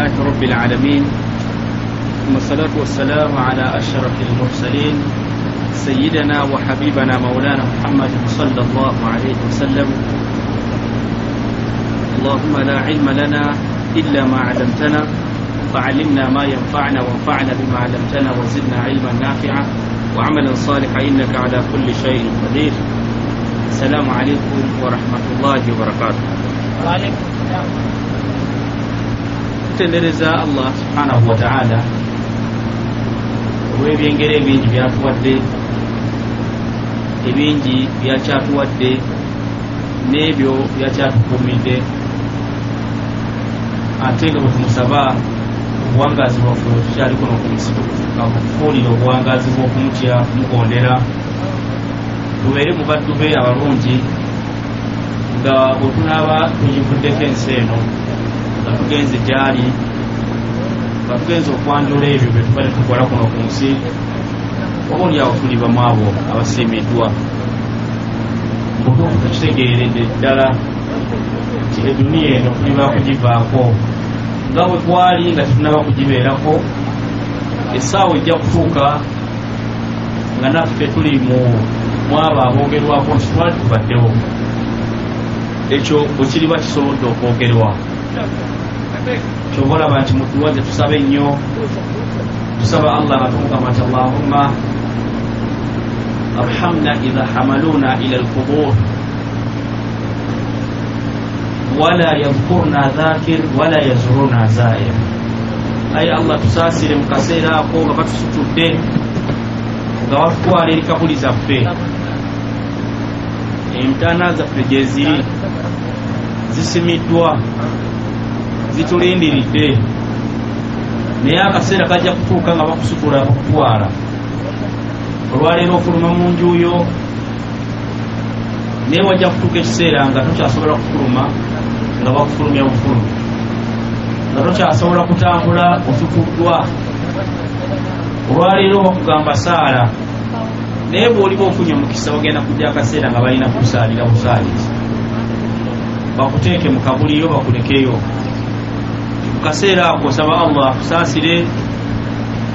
لله رب العالمين، ثم الصلاة والسلام على أشرف المرسلين سيدنا وحبيبنا مولانا محمد صلى الله عليه وسلم. اللهم لا علم لنا إلا ما علمتنا، فعلمنا ما ينفعنا وانفعنا بما علمتنا وزدنا علما نافعا وعملا صالحا إنك على كل شيء قدير. السلام عليكم ورحمة الله وبركاته. وعليكم السلام. Tendereza Allah subhanahu wa ta'ala olw'ebyengero ebingi byatuwadde, ebingi byakyatuwadde n'ebyo byakyatukuumidde, ate nga bwe tumusaba obuwangazi bwaffe tukyali kuno ku nsi akufuulira obuwangazi bw'okumutya kumugondera, tubeere mu baddu be abalungi nga bwe tunaaba tugivuddeko ensi eno nga tugenze gyali, nga tugenze okwanjula ebyo bye tubadde tukola kuno ku nsi, oboolyawo tuli bamu abo abasiimiddwa. Mutuufu tukitegeeredde ddala nti eduniya eno tuliba kugivaako nga bwe twali nga tetunaba kugibeerako. Essaawa ejja kutuuka nga naffe tuli mu abo aboogerwako nti twali tubaddewo. Ekyo bwe kiriba kisobodde okwogerwa, kyoba olaba nti mutuwaze tusabe nnyo, tusaba Allah nga tumugamba nti Allahumma arhamna idha hamaluna ila al-qubur wala yadhkurna dhakir wala yazuruna zair. Ayi Allah, tusaasire mu kaseera ako nga batusutudde nga batutwala eri kabuli zaffe, emitaana zaffe gye ziri zisimiddwa zitulindiridde, naye akaseera kajja kutuuka nga bakusutula bakutwala. Olwaleero ofuluma mu njuuyo, naye wajja kutuuka ekiseera nga tokyasobola kufuluma nga bakufulumya bufulumi, nga tokyasobola kutambula osukuddwa. Olwaleero bakugamba saala, naye bw'oliba ofunye omukisa bagenda kujja akaseera nga balina kukusaalira busaalizi, bakuteeke mu kabuliyo bakulekeyo. Mu kaseera ako osaba Allah akusaasire.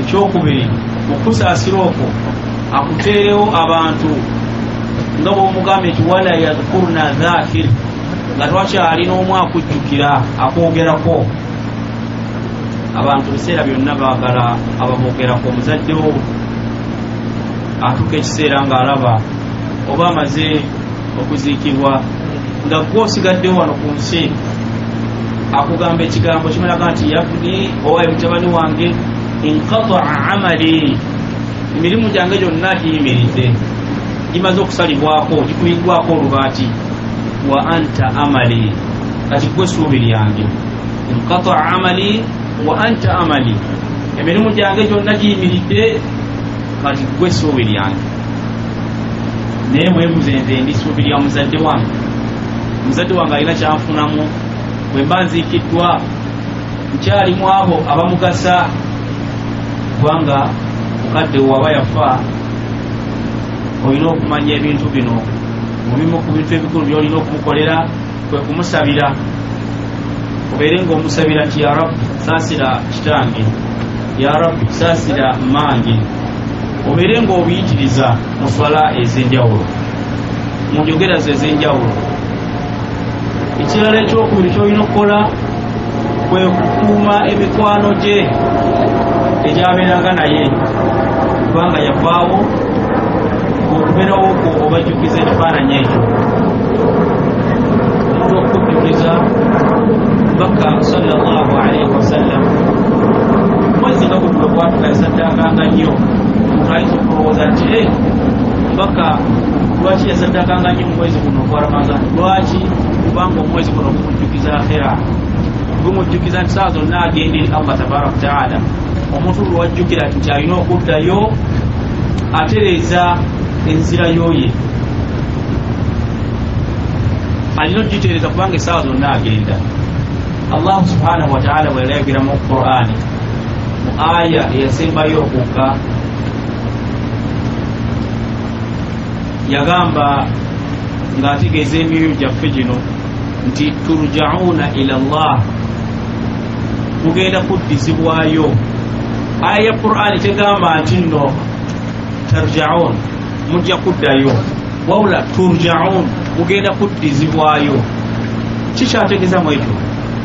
Ekyokubiri, okusaasira okwo akuteerewo abantu nga bw'omugambye nti wala yadhkurna dhakir, nga twakyali n'omu akujjukira akwogerako. Abantu biseera byonna baagala abamwogerako. Omuzaddewo atuuka ekiseera ng'alaba oba amaze okuziikibwa nga gwe osigaddewo wano ku nsi, akugamba ekigambo kimalaga nti yabni, owaye mutabani wange, inqata'a amali, emirimu gyange gyonna giyimiridde, gimaze okusalibwako, gikuyiggwako olubaati. Wa anta amali, kati gwe ssuubi lyange. Inqata'a amali wa anta amali, emirimu gyange gyonna giyimiridde, kati gwe ssuubi lyange. Naye mwebuze nze ndi ssuubi lya muzadde wange. Muzadde wange alina kyanfunamu, bwe mba nziikiddwa nkyalimu abo abamugasa, kubanga mukadde waba yafa olina okumanya ebintu bino. Mu bimu ku bintu ebikulu by'olina okumukolera kwe kumusabira. Obeere ng'omusabira nti ya Rabbi saasira kitange, ya Rabbi saasira mmange. Obeere ng'obiyitiriza mu swala ez'enjawulo, mu njogera ze ez'enjawulo. Ekirala ekyokubiri ky'olina okukola kwe kukuuma emikwano gye egyabeeranga naye, kubanga yavaawo, okubeerawo okwo obajjukiza ekifaananyi ekyo. Omuntu okukujjukiza Bakka sallallahu alaihi wasallam, mwezi nga guno gwatuka yasaddakanga nnyo. Omuntu ayinza okulowooza nti Bakka lwaki yasaddakanga nnyo mu mwezi guno ogwa Ramadani? Lwaki? Kubanga omwezi guno gumujjukiza akhera, gumujjukiza nti saa zonna agenda eri Allah tabaraka wataala. Omuntu lwajjukira nti alina okuddayo atereeza enzirayo ye, alina okugitereeza kubanga essaawa zonna agenda. Allah subhanahu wataala bwe yalagira mu Qur'ani mu aya eyasembayo okukka, yagamba ng'ategeeza emyoyo gyaffe gino nti turja'una ila Allah mugenda kuddizibwayo. Aya ya Qur'ani tegamba nti nno tarja'un mujja kuddayo, wawula turja'un mugenda kuddizibwayo. Kikyategeeza mu ekyo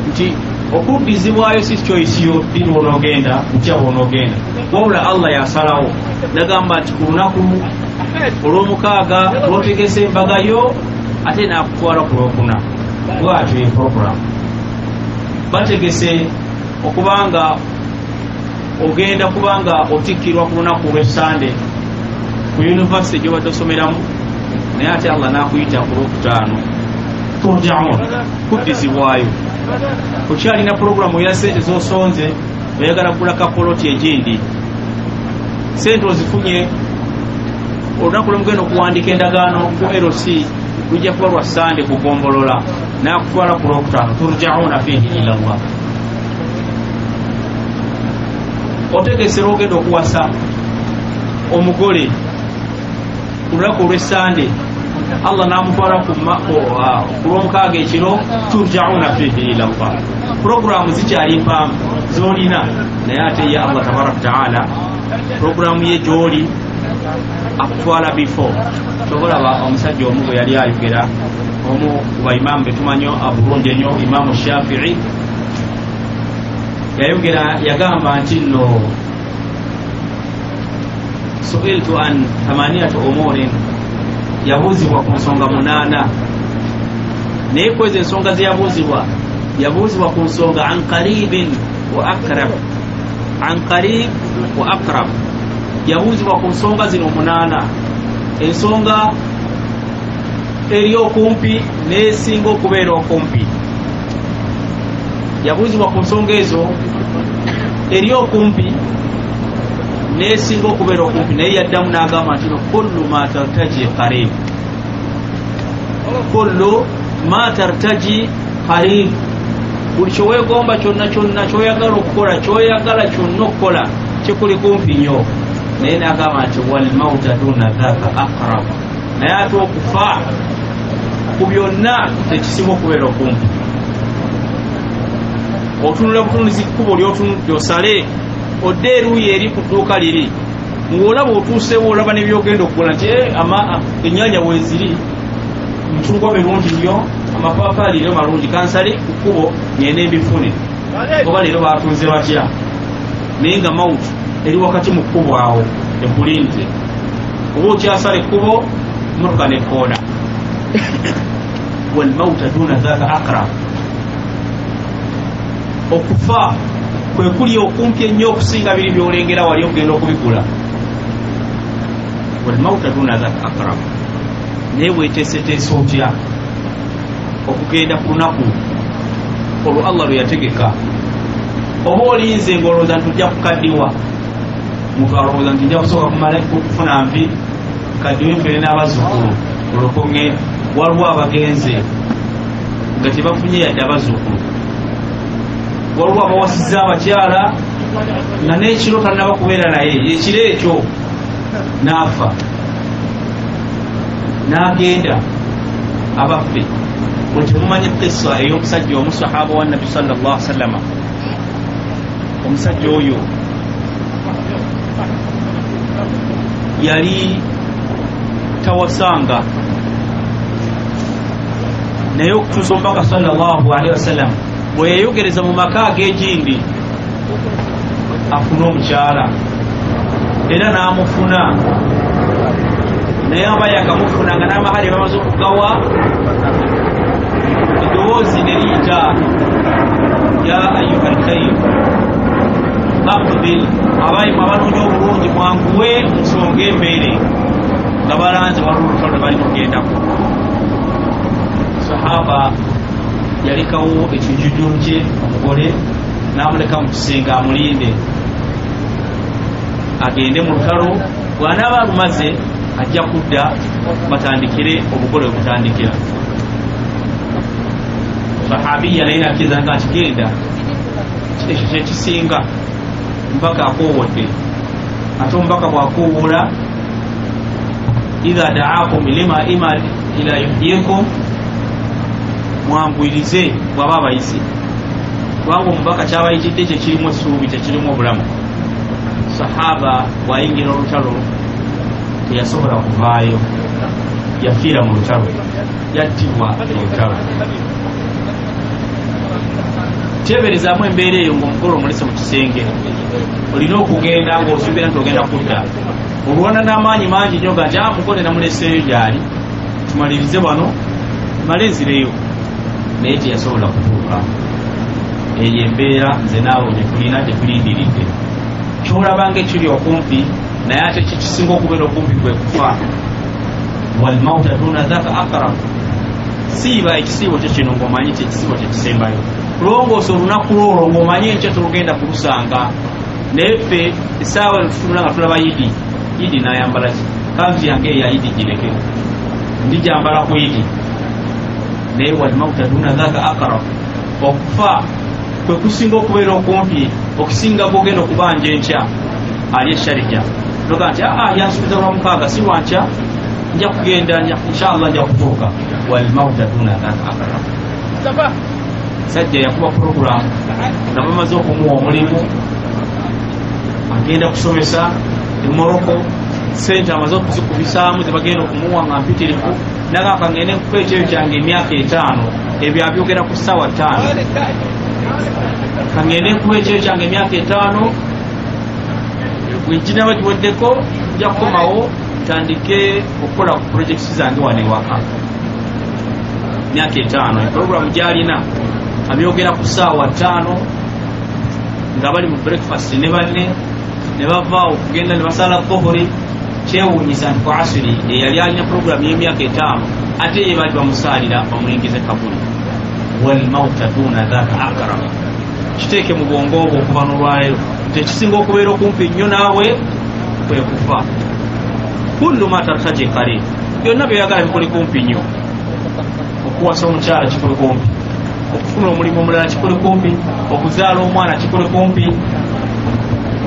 nti okuddizibwayo si choice yo dini wonogenda nti wonogenda, wawula Allah yasalawo nagamba nti ku lunaku olw'omukaaga lwotegese embagayo ate nakutwala ku lwokuna. Bwatyo program bategese okubanga ogenda kubanga otikkirwa ku lunaku lw'Essande ku university gy'obadde osomeramu, naye ate Allah n'akuyita ku lwokutaano. Turja'un kuddizibwayo. Okyalina programu ya sente z'osonze oyagala kugula kapoloti egindi, sente ozifunye, olunaku lwemugenda okuwandiika endagaano ku LC lujja kuba lwa Sande kugombolola n'akutwala ku lwokutaano. Turja'una fihi ila Allah. Otegese ogenda okuwasa omugole ku lunaku lw'Essande, Allah n'amutwala ku lw'omukaaga ekiro. Turja'una fihi ila Allah. Programu zikyali mpaamu z'olina, naye ate ye Allah tabaraka ta'ala programu ye gy'oli akutwala before. Tobolaba omusajja omu bwe yali ayogera, omu ku baimaamu betumanyo abulungi ennyo, Imaamu Shafi'i, yayogera yagamba nti nno su'iltu an 8 umurin, yabuuzibwa ku nsonga 8, naye kwezi ensonga zeyabuuzibwa yabuuzibwa ku nsonga an qaribin wa akrab. An qarib wa akrab yabuuzibwa ku nsonga zino 8, ensonga eri okumpi n'esinga okubeera okumpi. Yabuuzibwa ku nsonga ezo eri okumpi n'esinga okubeera okumpi, naye yaddamu n'agamba nti kullu ma tartaji qarib, kullu ma tartaji qarib. Buli kyoweegomba kyonna kyonna kyoyagala okukola, kyoyagala kyonna okukola kikuli kumpi nnyo. Naye n'agamba nti wal mauta duna dhaka aqrab, naye ate okufa ku byonna tekisinga okubeera okumpi. Otunula butunuzi kkubo ly'otunudde osale odde eruuyi eri ku dduuka liri, ng'olaba otuusewo olaba n'ebyogenda okukola nti ennyanja weeziri, micungwa birungi nnyo, amapaapaali leero malungi, kansale ku kkubo ngenda ebifune. Oba leero baatunze batya? Naye nga mautu eri wakati mu kkubo awo ekulinze, oba okyasala ekkubo motoka nekkoona. Wal mauta duna dhaka aqrab, okufa kwe kuli okumpi ennyo okusinga biri by'olengera wali ogenda okubigula. Wal mauta duna dhaka aqrab. Naye weeteeseteese otya okugenda ku lunaku olwo Allah lwe yategeka? Oba olinze ng'olowooza nti ojja kukaddiwa, muntu alowooza nti nja kusooka kumala okufuna nvi, kaddiwe nfere n'abazzukulu olukonge. Waliwo abagenze nga tebafunye yadde abazzukulu, waliwo abawasizza abakyala nga n'ekiro tannaba kubeera naye, ekiro ekyo n'afa n'agenda. Abaffe bwe temumanyi kissa ey'omusajja omu sahaba wa Nabbi sallallahu alaihi wasallam. Omusajja oyo yali tawasanga, naye okutuusa omubaka sallallahu alaihi wasallam bwe yayogereza mu maka ag'egindi afuna omukyala, era n'amufuna, naye aba yakamufuna nga n'amahali bamaze okugawa, eddoboozi ne liyita ya ayuha lkhayr aqbil, abayimu abanoonya obulungi mwanguwe nsonga embeere, nga balanze waliwo olutalo lwe bali kugendako. Sahaba yalekawo ekijujjulu kye omugole n'amuleka mu kisenge amulinde agende mu lutalo, bw'anaaba alumaze ajja kudda batandikire obugole bwe butandikira. Sahabiya naye nakkiriza nga kigenda ekyo kyekisinga, mpaka akoowodde. Ate omubaka bw'akoowoola, idha da'akum lima ila yuhyikum, mwanguyirize bw'aba abayise. kubanga omubaka kyabayitidde kyekirimu essuubi tekirimu obulamu. Sahaba bwayingira olutalo teyasobola kuvaayo, yafiira mu lutalo, yattibwa olutalo. Teeberezaamu embeera eyo ng'omugole omulese mu kisenge, olina okugenda ng'osuubira nti ogenda kudda, olwana n'amaanyi mangi nnyo ga nti mugole namuleseeyo gyali, tumalirize wano male nzireyo, naye teyasobola kutuuka. Eyo embeera nze naawe gyetulina gyetulindiridde. Kyolaba ng'ekiri okumpi naye ate kikisinga okubeera okumpi kwe kufa. Walmauta duna dhaka aqrab. Siiba ekisiibo kyo kino ng'omanyi ti ekisiibo kyekisembayo. Kulongoosa olunaku lwolwo ng'omanyi enkya tulugenda kulusanga. Naye ffe essaawa tutunula nga tulaba Idi. Idi n'ayambala ki? Kanzu yange eya Idi gireke. Ndigyambala ku Idi. Naye walmauta duna dhaka aqrab. Okufa kwe kusinga okubeera okumpi, okusinga kugenda okubanja enkya ali esharija. Noga nti yansubiza lwamukaaga si wankya, nja kugenda inshallah nja kutuuka. Walmauta duna dhaka aqrab. Sajja yakuba program nga bamaze okumuwa omulimu, agenda kusomesa e Morocco, sente amaze okuzikubisaamu zebagenda okumuwa nga mpitirivu. Nagamba ngende nkupa ekyeyo kyange emyaka 5, ebyo abyogera ku ssaawa 5. Kangende nkupa ekyeyo kyange emyaka 5, bwenjina bagiweddeko nja kukomawo ntandike okukola ku projects zange wano ewaka. Myaka 5 eprogramu gyalina abyogera ku ssaawa 5 nga bali mu breakfast ne banne ne bava okugenda ne basala dhuhuri. Kyewuunyisa nti ku asiri eyali alina programu y'emyaka 5 ate ye baali bamusaalira bamuyingize kabuli. Walmauta duna dhaka aqrab. Kiteeke mu bwongo obwo okuva n'olwaleero nti ekisinga okubeera okumpi nnyo naawe kwe kufa. Kullu ma tartaji qarib. Byonna byoyagala bikuli kumpi nnyo. Okuwasa omukyala kikuli kumpi, okufuna omulimu omulala kikuli kumpi, okuzaala omwana kikuli kumpi,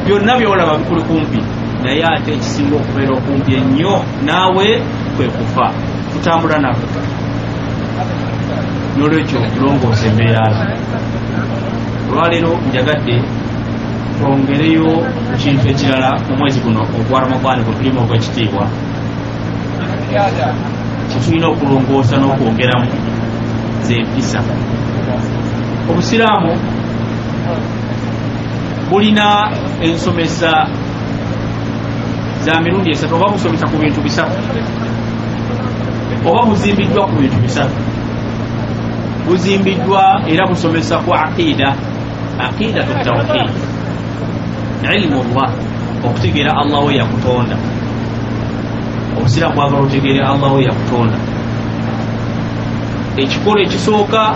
byonna byolaba bikuli kumpi. Naye ate ekisinga okubeera okumpi ennyo naawe kwe kufa. Tutambula nako. N'olwekyo tulongoosa embeera zo. Olwaleero njagadde twongereyo ku kintu ekirala mu mwezi guno ogwa Ramadani gwe tulimu ogw'ekitiibwa, kyetulina okulongoosa n'okwongeramu z'empisa. Obusiraamu bulina ensomesa za mirundi 3, oba busomesa ku bintu 3, oba buzimbiddwa ku bintu 3. Buzimbiddwa era busomesa ku aqida tawhid, ilmu Allah, okutegeera Allah we yakutonda. Obusiraamu bwagala otegeere Allah we yakutonda. Ekikolo ekisooka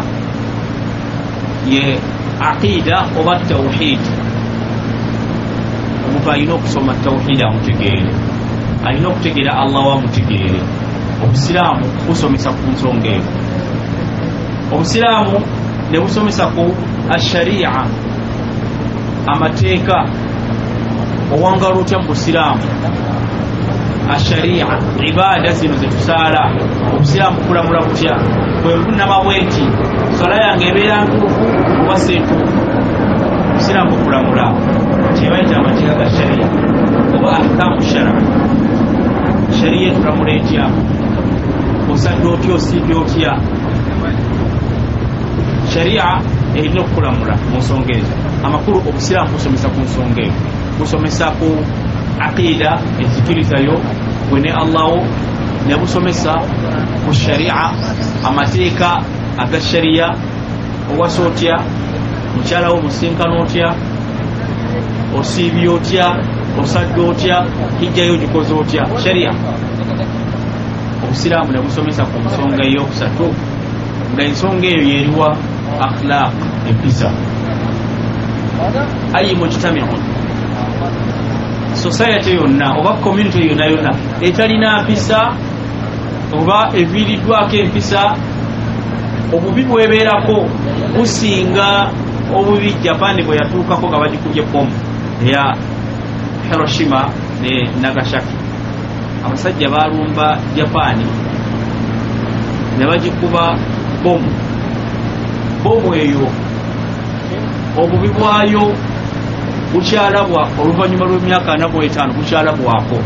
ye aqida oba tawhid. Omuntu alina okusoma tawhid amutegeere, alina okutegeera Allah wamutegeere. Obusiraamu busomesa ku nsonga eyo. Obusiraamu ne busomesa ku asharia, amateeka. Owangala otya mu busiraamu asharia, ibaada zino zetusaala, obusiraamu kulamula butya, bwe bunaba bweti sala yange ebeera ntuufu oba si ntuufu. Obusiraamu kulamula kyebayita amateeka ga sharia oba ahkamu shara. Sharia tulamula etya, osadde otya osiibye otya. Sharia erina okukulamula mu nsonga ezo. Amakulu obusiraamu busomesa ku nsonga eyo. Busomesa ku aqida ezikirizayo gwe ne Allahu, ne busomesa ku sharia, amateeka aga sharia. Owasa otya, mukyala wo musinkana otya, osiibye otya, osadde otya, hijjayo gikoze otya. Sharia. Obusiraamu ne busomesa ku nsonga ey'okusatu, nga ensonga eyo yeriwa akhlaq, empisa. Ayi mujtami'un, society yonna oba community yonna etalina mpisa oba eviiriddwako empisa, obubi bwebeerako businga obubi Japan bwe yatuukako nga bagikubye bomu eya Hiroshima ne Nagasaki. Abasajja balumba Japan ne bagikuba bomu. Bomu eyo obubi bwayo bukyalabwa oluvannyuma lw'emyaka 45 bukyalabwako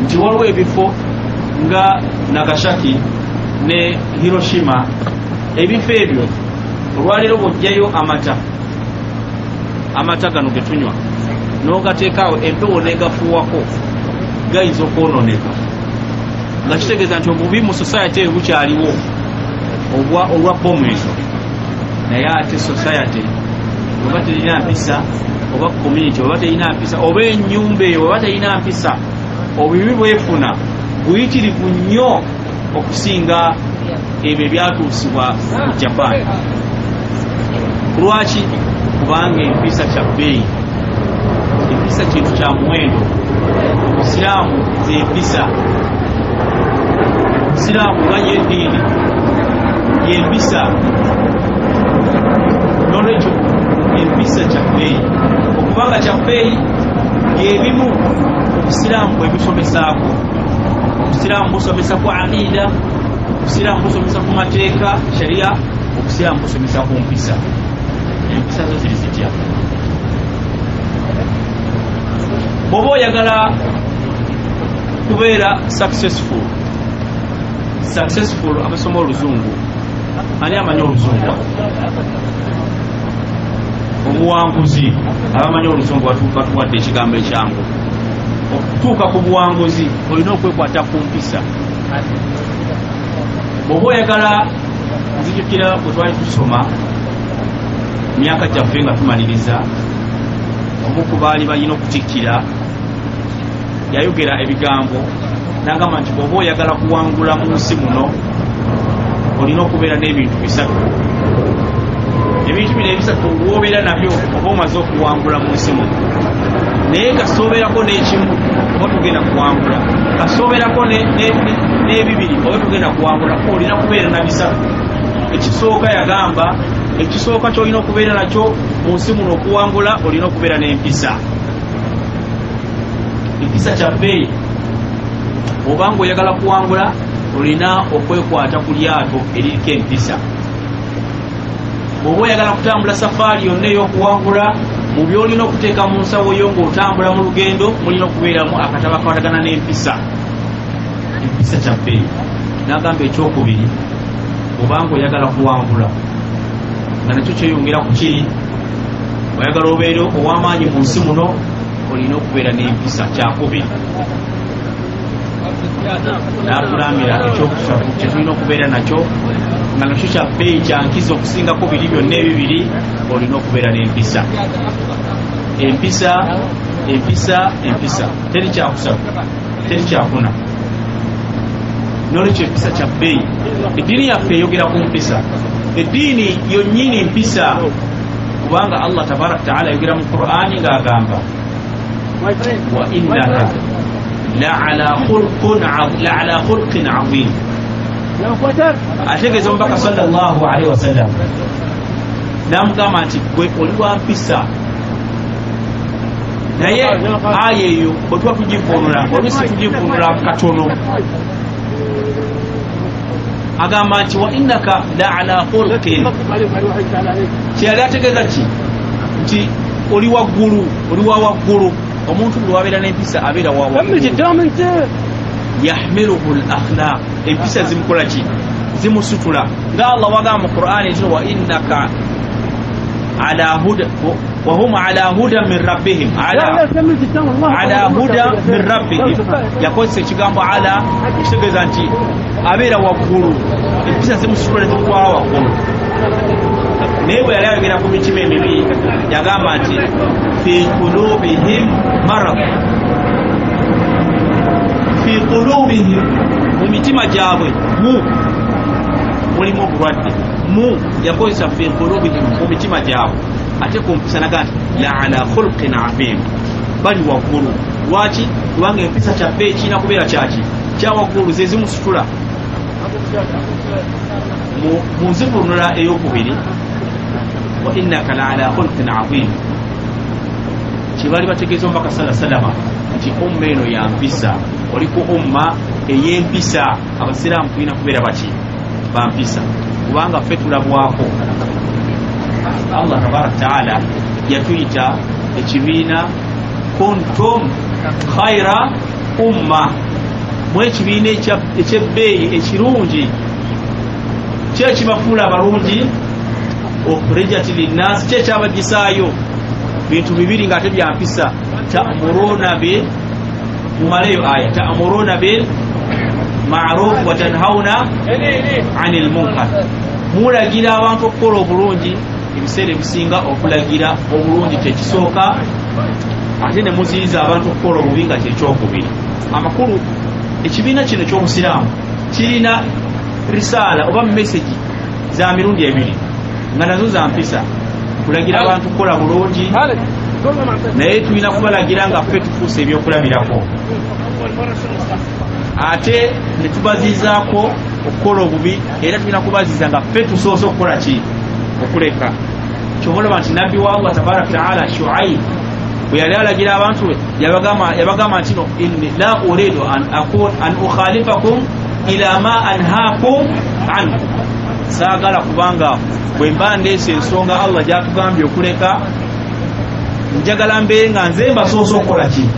nti waliwo ebifo nga Nagasaki ne Hiroshima ebifo ebyo olwaleero bw'ojjayo amata gano ge tunywa n'ogateekaawo empewo n'egafuuwako gayinza okwononeka nga kitegeeza nti obubi mu society eyo bukyaliwo olwa bomu ezo naye ate society oba terina mpisa oba community oba terina mpisa oba ennyumba eyo oba terina mpisa obubi bwefuna buyitirivu nnyo okusinga ebyo ebyatuusibwa mu Japan. Lwaki? Kubanga empisa kya bbeeyi, empisa kintu kya muwendo. Obusiraamu z'empisa, obusiraamu nga y'eddiini y'empisa, nolwekyo empisa kya bbeeyi. Okubanga kya bbeeyi y'ebimu obusiraamu bwe busomesaako. Obusiraamu busomesa ku aqida, obusiraamu busomesa ku mateeka sharia, obusiraamu busomesa ku mpisa. Empisa zo ziri zitya. Bw'oba oyagala kubeera successful abasoma oluzungu, ani amanyi oluzungu? Obuwanguzi, abamanyi oluzungu batuwadde ekigambo ekyangu. Okutuuka ku buwanguzi olina okwekwata ku mpisa. Bw'oba oyagala, nzijukira bwe twali tusoma myaka gyaffe nga tumaliriza, omu ku baali balina okutikkira yayogera ebigambo n'agamba nti bw'oba oyagala kuwangula mu nsi muno olina okubeera n'ebintu bisatu. Ebintu bino ebisatu w'obeera nabyo oba omaze okuwangula mu nsi muno. Naye kasooberako n'ekimu oba tugenda kuwangula, kasooberako n'ebibiri oba tugenda kuwangula, olina kubeera na bisatu. Ekisooka yagamba, ekisooka ky'olina okubeera nakyo mu nsi muno okuwangula, olina okubeera n'empisa. Empisa kya bbeeyi. Obanga oyagala kuwangula olina okwekwata ku lyato eririko empisa. Bw'oba oyagala kutambula safaari yonna ey'okuwangula, mu by'olina okuteeka mu nsawo yo ng'otambula mu lugendo mulina okubeeramu akatabo akakwatagana n'empisa. Empisa kya bbeeyi. N'agamba ekyokubiri, obanga oyagala kuwangula nga nakyo kyeyongera ku kiri, oyagala obeere ow'amaanyi mu nsi muno, olina okubeera n'empisa. Kyakubiri. N'atulambira ekyokusatu kye tulina okubeera nakyo nga nakyo kya bbeeyi, kyankiza okusingako biri byonna ebibiri, olina okubeera n'empisa. Empisa teri kyakusatu, teri kyakuna. Nolwekyo empisa kya bbeeyi. Eddiini yaffe eyogera ku mpisa, eddiini yonnyini mpisa, kubanga Allah tabaraka ta'ala ayogera mu Qur'ani ng'agamba wa innaka la'ala khulqin 'azim. Ategeeza omubaka sallallahu alaihi wasallam n'amugamba nti gwe oli wa mpisa. Naye aya eyo bwe tuba tugivunula, oluusi tugivunula katono, agamba nti wa innaka la'ala khulqin. Kyeyali ategeeza ki? Nti oli waggulu, oli wa waggulu. Omuntu bwe wabeera n'empisa abeera wa waggulu. Yahmiluhu al-akhlaq. Empisa zimukola ki? Zimusutula. Nga Allah wagamba mu Qur'ani nti wa innaka ala huda wa hum ala huda min rabbihim. Ala huda min rabbihim. Yakozesa ekigambo ala kitegeeza nti abeera waggulu. Empisa zimusutula zimutwala waggulu. Naye bwe yali ayogera ku mitima emibi yagamba nti fi qulubihim marad. Fi qulubihim, mu mitima gyabwe mulimu obulwadde. Yakozesa fi qulubihim, mu mitima gyabwe. Ate ku mpisa naga nti la'ala khulqin 'azim, bali waggulu. Lwaki? Kubanga empisa kya bbeeyi kirina kubeera kyaki? Kya waggulu, ze zimusitula. Mu nzivunula ey'okubiri, wa innaka la'ala khulqin 'azim, kyebali bategeeza omubaka sallallahu nti umma eno ya mpisa. Oli ku umma ey'empisa. Abasiraamu tulina kubeera baki? Ba mpisa. Kubanga ffe tulabwako Allah tabaraka taala yatuyita ekibiina kuntum khaira umma, mwekibiina ekyebbeeyi ekirungi kyekibafuula abalungi ukhrijat linnas, kyekyabajisaayo bintu bibiri nga ate byampisa. ta'muruna bil, mumaleyo aya, ta'muruna bil ma'ruf wa tanhauna 'anil munkar, mulagira abantu okukola obulungi. Ebiseera ebisinga okulagira obulungi tekisooka, ate ne muziyiza abantu okukola obubi nga kyekyokubiri. Amakulu ekibiina kino ky'obusiraamu kirina risaala oba message za mirundi ebiri nga nazo za mpisa. Kulagira abantu kukola bulungi, naye tulina kubalagira nga ffe tufuusa ebyokulabirako, ate ne tubaziizaako okukola obubi, era tulina kubaziiza nga ffe tusoose okukola ki, okuleka. Kyomulaba nti nabbi wa Allah tabaraka taala Shuaib bwe yali alagira abantu yabagamba nti no inni la uridu an ukhalifakum ila ma anhaakum anhu, saagala kubanga bwe mba ndeese ensonga Allah gyatugambye okuleka, njagala mbeere nga nze mbasoose okukola ki,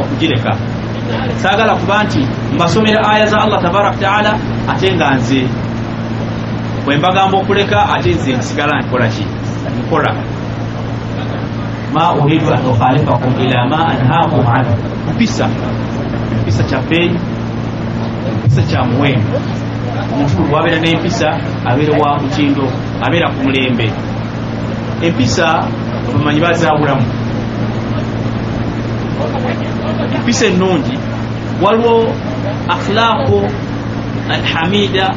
okugireka. Saagala kuba nti mbasomera aya za Allah tabaraka taala ate nga nze bwe mbagamba okuleka ate nze nsigala nkola ki, nkola. Ma uridu an ukhalifakum ila ma anhaakum anhu, mpisa kya bbeeyi, empisa kya muwendo. Omuntu bw'abeera n'empisa abeera wa mutindo, abeera ku mulembe. Empisa abamanyi bazaabulamu. Empisa ennungi waliwo akhlaqu alhamida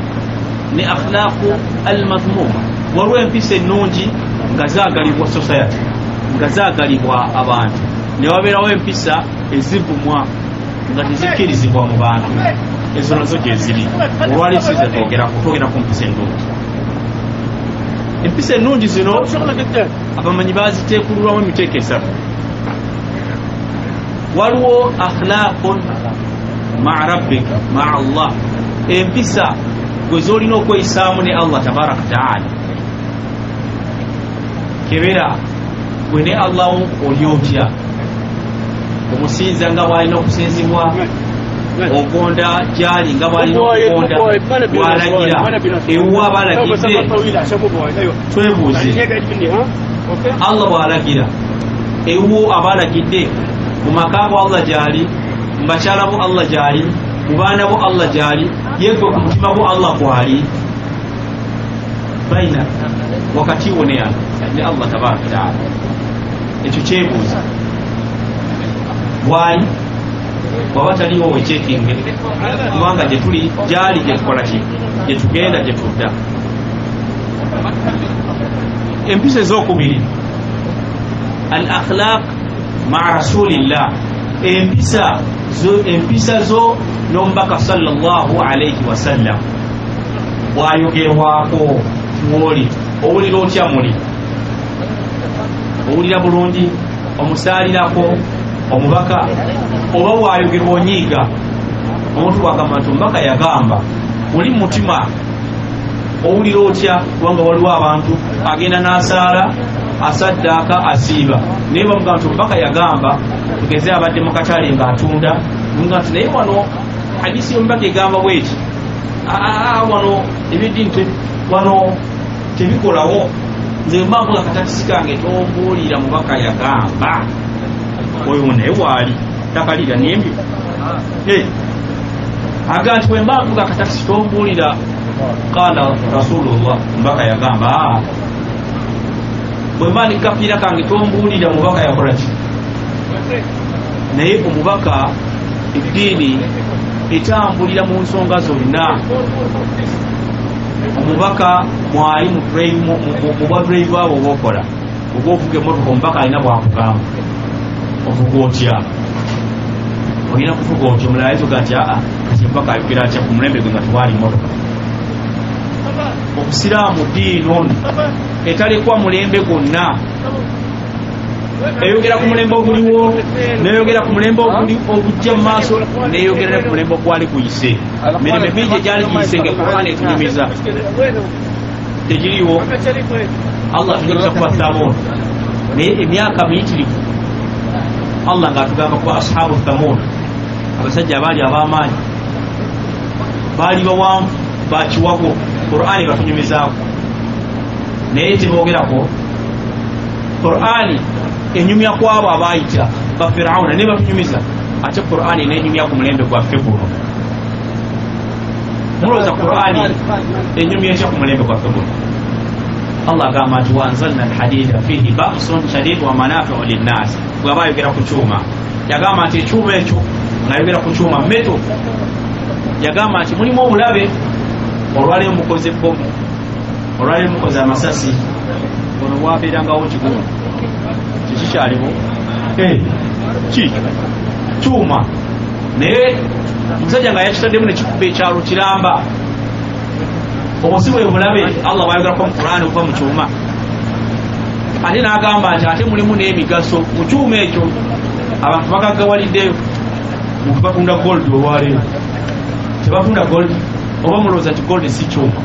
ne akhlaqu almadhmuma. Waliwo empisa ennungi nga zaagalibwa society, nga zaagalibwa abantu, ne wabeerawo empisa ezivumwa nga tezikkirizibwa mu bantu. Ezo nazo gye ziri. Olwali size twogera ku mpisa ennungi. Empisa ennungi zino abamanyi baziteekululwamu emiteeko esatu. Waliwo akhlaqun ma'a rabbika ma'a Allah, empisa gwe zolina okweyisaamu ne Allah tabaraka taala. Kebera gwe ne Allah oli otya, omusinza nga bw'alina okusinzibwa, ogonda gyali nga bw'alina okugonda, bw'alagira ewuwa balagidde. Twebuuze, Allah bw'alagira ewuwo abalagidde, mu maka bo Allah gyali, mu bakyala bo Allah gyali, mu baana bo Allah gyali, yegwe ku mutima bo Allah kwali. Baina wakati wo ne Allah tabaraka taala. Ekyo kyebuuza, why bwaba taliwo wechekinge, kubanga gye tuli gyali gye tukola ki, gye tugenda gye tudda. Empisa ez'okubiri al akhlaq ma'a rasulillah, empisa zo n'omubaka sallallahu alayhi wasallam. Bwayogerwako mwoli owulira otya muli, owulira bulungi, omusaalirako omubaka, oba bwayogerwa onyiiga. Omuntu bwagamba nti omubaka yagamba, oli mutima owulira otya? Kubanga waliwo abantu agenda n'asaala, asaddaaka, asiiba, naye bamugamba nti omubaka yagamba. Tugeze abadde mu katale ng'atunda, nga nti naye wano hadisi y'omubaka egamba bweti, wano ebidintu wano tebikolawo, nze mbavuga akatakisi kange tombuulira mubaka yagamba. Oyo naye waali takalira nembyo, aga nti bwe mbavuga akatakisi tombuulira qala rasulullah, mubaka yagamba. Bwe mba nikapiira kange tombuulira mubaka yakola ki. Naye omubaka eddiini etambulira mu nsonga zonna. Omubaka mwali mu bwadrive abo bokola, oba ovuga emmotoka omubaka alina bwakugamba ovuga otya, olina kuvuga otya. Omulala ayinza nti kati omubaka ayogera atya ku mulembe gwe nga tewali mmotoka. Obusiraamu ddiini ono etalekwa mulembe gwonna, eyogera ku mulembe oguliwo, neyogera ku mulembe ogujja mu maaso, neyogera ku mulembe ogwali guyise. Mirembe mingi egyali giyise nga Qur'an etunyumiza tegiriwo. Allah tujja kuba Thamud naye emyaka miyitirivu Allah ng'atugamba kuba ashabu Thamud abasajja abaali ab'amaanyi baali bawanvu bakiwago Qur'ani batunyumizaako naye teboogerako Qur'ani enyumya kwabo abaayita ba Firawuna ne batunyumiza ate Qur'ani n'enyumya ku mulembe gwaffe guno mulowooza Qur'ani enyumya etya ku mulembe gwaffe guno Allah agamba nti wanzalna alhadida fihi ba'sun shadid wa manafi'u linnas bw'aba ayogera ku kyuma yagamba nti ekyuma ekyo ng'ayogera ku kyuma meto yagamba nti mulimu obulabe olwaleero mukoze bbomu olwaleero mukoze amasasi ono bwabeerangawo kigumu kikikyaliwo kikyo kyuma naye omusajja nga yakitaddemu nekikuba ekyalo kiramba obwo si bwe bulabe Allah bwayogerako mu Qur'ani okuva mu kyuma ate n'agamba nti ate mulimu n'emigaso mu kyuma ekyo abantu bagagawaliddeyo mu batunda gold olwaleero tebatunda gold oba mulowooza nti gold si kyuma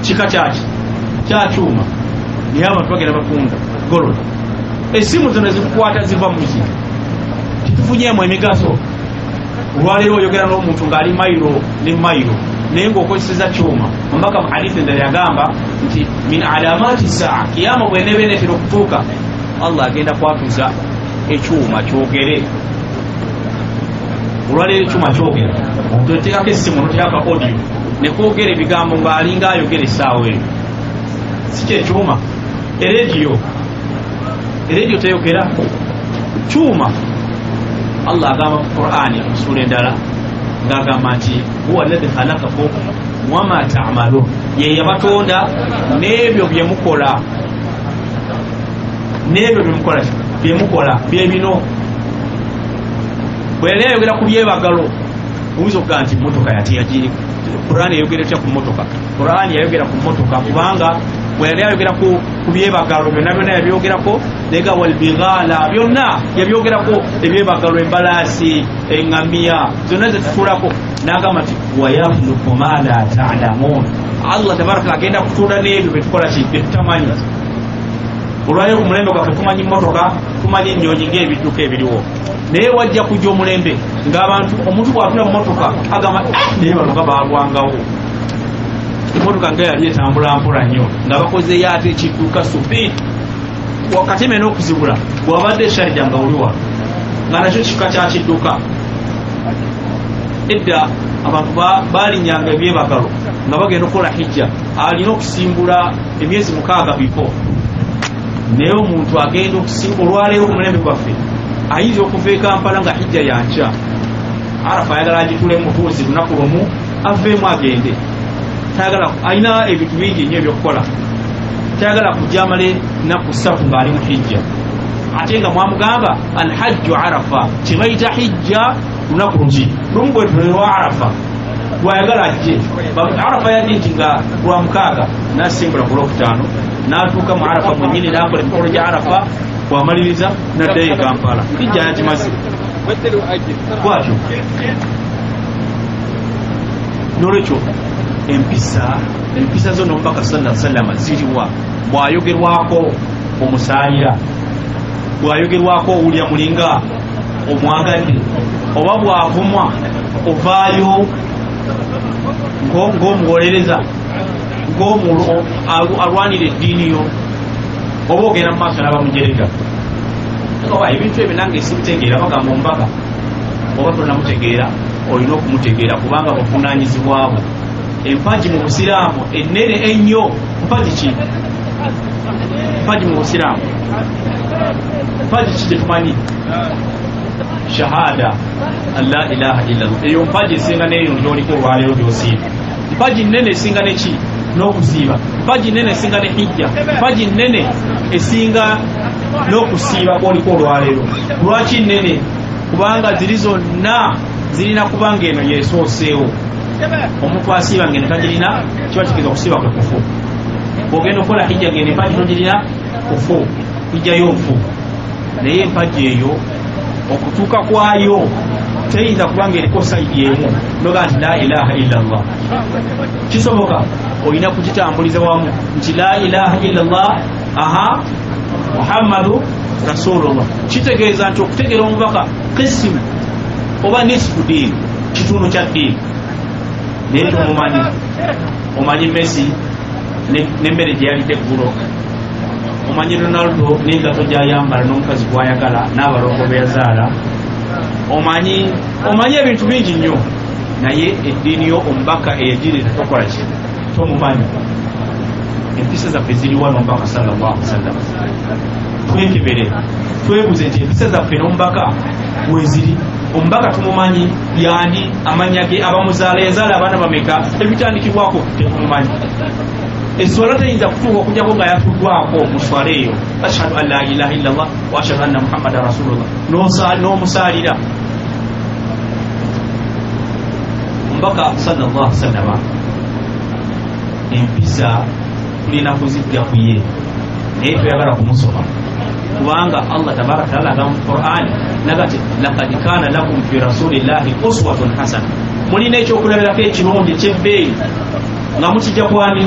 kika kyaki kya kyuma naye abantu bagenda batunda gold esimu zino ezikukwata ziva mu ki titufunyeemu emigaso olwaleero oyogera n'omuntu ng'ali mayiro ne mayiro naye ng'okozeseza kyuma omubaka mu hadithi endala yagamba nti min alamaati saa kiyama bwenebenetera okutuuka Allah agenda kwatuza ekyuma kyogere olwaleero ekyuma kyogera oteekako essimu noteekako audio nekwogera ebigambo ng'alinga ayogera essaawa eyo si kyekyuma erediyo teyogera kyuma Allah agamba mu Qur'ani mu sura endala ng'agamba nti huwa alladhi khalaqakum wama ta'malun ye yabatonda n'ebyo byemukola byebino bwera yayogera ku byebagalo oyinza okugaa nti motoka yatiyagiri Qur'ani yayogera etya ku motoka Qur'ani yayogera ku motoka kubanga bwera yayogera ku byebagalo byonna yabyogerako lega walbighala byonna yabyogerako ebyebagalo embalaasi eŋŋamiya zonna zetutuulako n'agamba nti wayakhluqu ma la ta'lamun Allah tabaraka agenda kutuula n'ebyo betukola ki betutamanyi olwaleero ku mulembe gwaffe tumanyi motoka tumanyi ennyonyi ng'ebidduka ebiriwo naye wajja kujja omulembe ng'abantu omuntu bw'atula mu motoka agamba naye banoga balwangawo emotoka nga yali etambula mpola nnyo nga bakozeyo ate ekidduka supiidi wakateme n'okuzibula bw'abadde sharja nga oliwa nga nakyo kika kya kidduka edda abantu baalinyanga ebyebagalo nga bagenda okukola hijja alina okusimbula emyezi 6 bifo naye omuntu agenda okusimbula olwaleero ku mulembe gwaffe ayinza okuva e Kampala nga hijja yankya Arafa ayagala agitule mutuuzi lunaku lumu aveemu agende tayagala alina ebintu bingi nnyo ebyokukola tayagala kujja amale nnaku 3 ng'ali mu hijja ate nga mwamugamba alhajju Arafa kibayita hijja lunaku luki lumu bwetulelwa Arafa lwayagala ajje Arafa yaddi nti nga lwa 6 n'asimbula ku Lwokutaano n'atuuka mu Arafa mwennyini n'akola emikolo gya Arafa bwamaliriza n'addayo e Kampala hijja yagimaze bwatyo n'olwekyo empisa zo n'omubaka sallallahu alaihi wasallam ziriwa bw'ayogerwako omusaayira bw'ayogerwako owulya mulinga omwagadde oba bw'avumwa ovaayo ng'omuwolereza alwanira eddiini yo oba ogenda mu maaso n'abamujereka ebintu ebyo nange sibitegeera bagamba omubaka oba tonamutegeera olina okumutegeera kubanga buvunaanyizibwabwe empaji mu busiraamu ennene ennyo mpaji ki mpaji mu busiraamu mpaji ki tetumanyi shahada an la ilaha illallah eyo mpaji esinga neyo gyoliko olwaleero gyosiiba mpaji nnene esinga neki n'okusiiba mpaji nnene esinga ne hijja mpaji nnene esinga n'okusiiba kwoliko olwaleero lwaki nnene kubanga ziri zonna zirina kubanga eno yeesooseewo omuntu asiiba ngene tagirina kiba kigeza okusiiba kwe kufu bw'ogenda okukola hijja ngene empaji togirina kufu hijja y'ofu naye empaji eyo okutuuka kwayo teyinza kubanga eriko sayidi emu noga nti la ilaha illallah kisoboka olina kugitambuliza wamu nti la ilaha illallah aha Muhammadu Rasulullah kitegeeza nti okutegeera omubaka qismu oba nisfu dini kitundu kya dini naye tumumanyi omanyi Messi nemmere gye yalidde eggulo omanyi Ronaldo n'engato gy'ayambala n'omukazi gw'ayagala n'abalongo be yazaala omanyi ebintu bingi nnyo naye eddiini yo omubaka eyagirira tokola ki tomumanyi empisa zaffe ziri wano omubaka sallallahu alaihi wasallam twekebere twebuze nti empisa zaffe n'omubaka weziri omubaka tumumanyi yani amanya ge abamuzaala yazaala abaana bameka ebitandikibwako tetumumanyi eswala teyinza kutuuka okujjako nga yatuddwako mu swala eyo ashhadu an la ilaha illallah wa ashhadu anna muhammadan rasulullah n'omusaalira omubaka sallallahu alaihi wasallam empisa tulina kuzijja ku ye naye toyagala kumusoma kubanga Allah tabaraka taala agamba mu Qur'an nagati laqad kana lakum fi rasulillahi uswatun hasana mulina ekyokulabirako ekirungi ekyebbeeyi nga mukijja kwani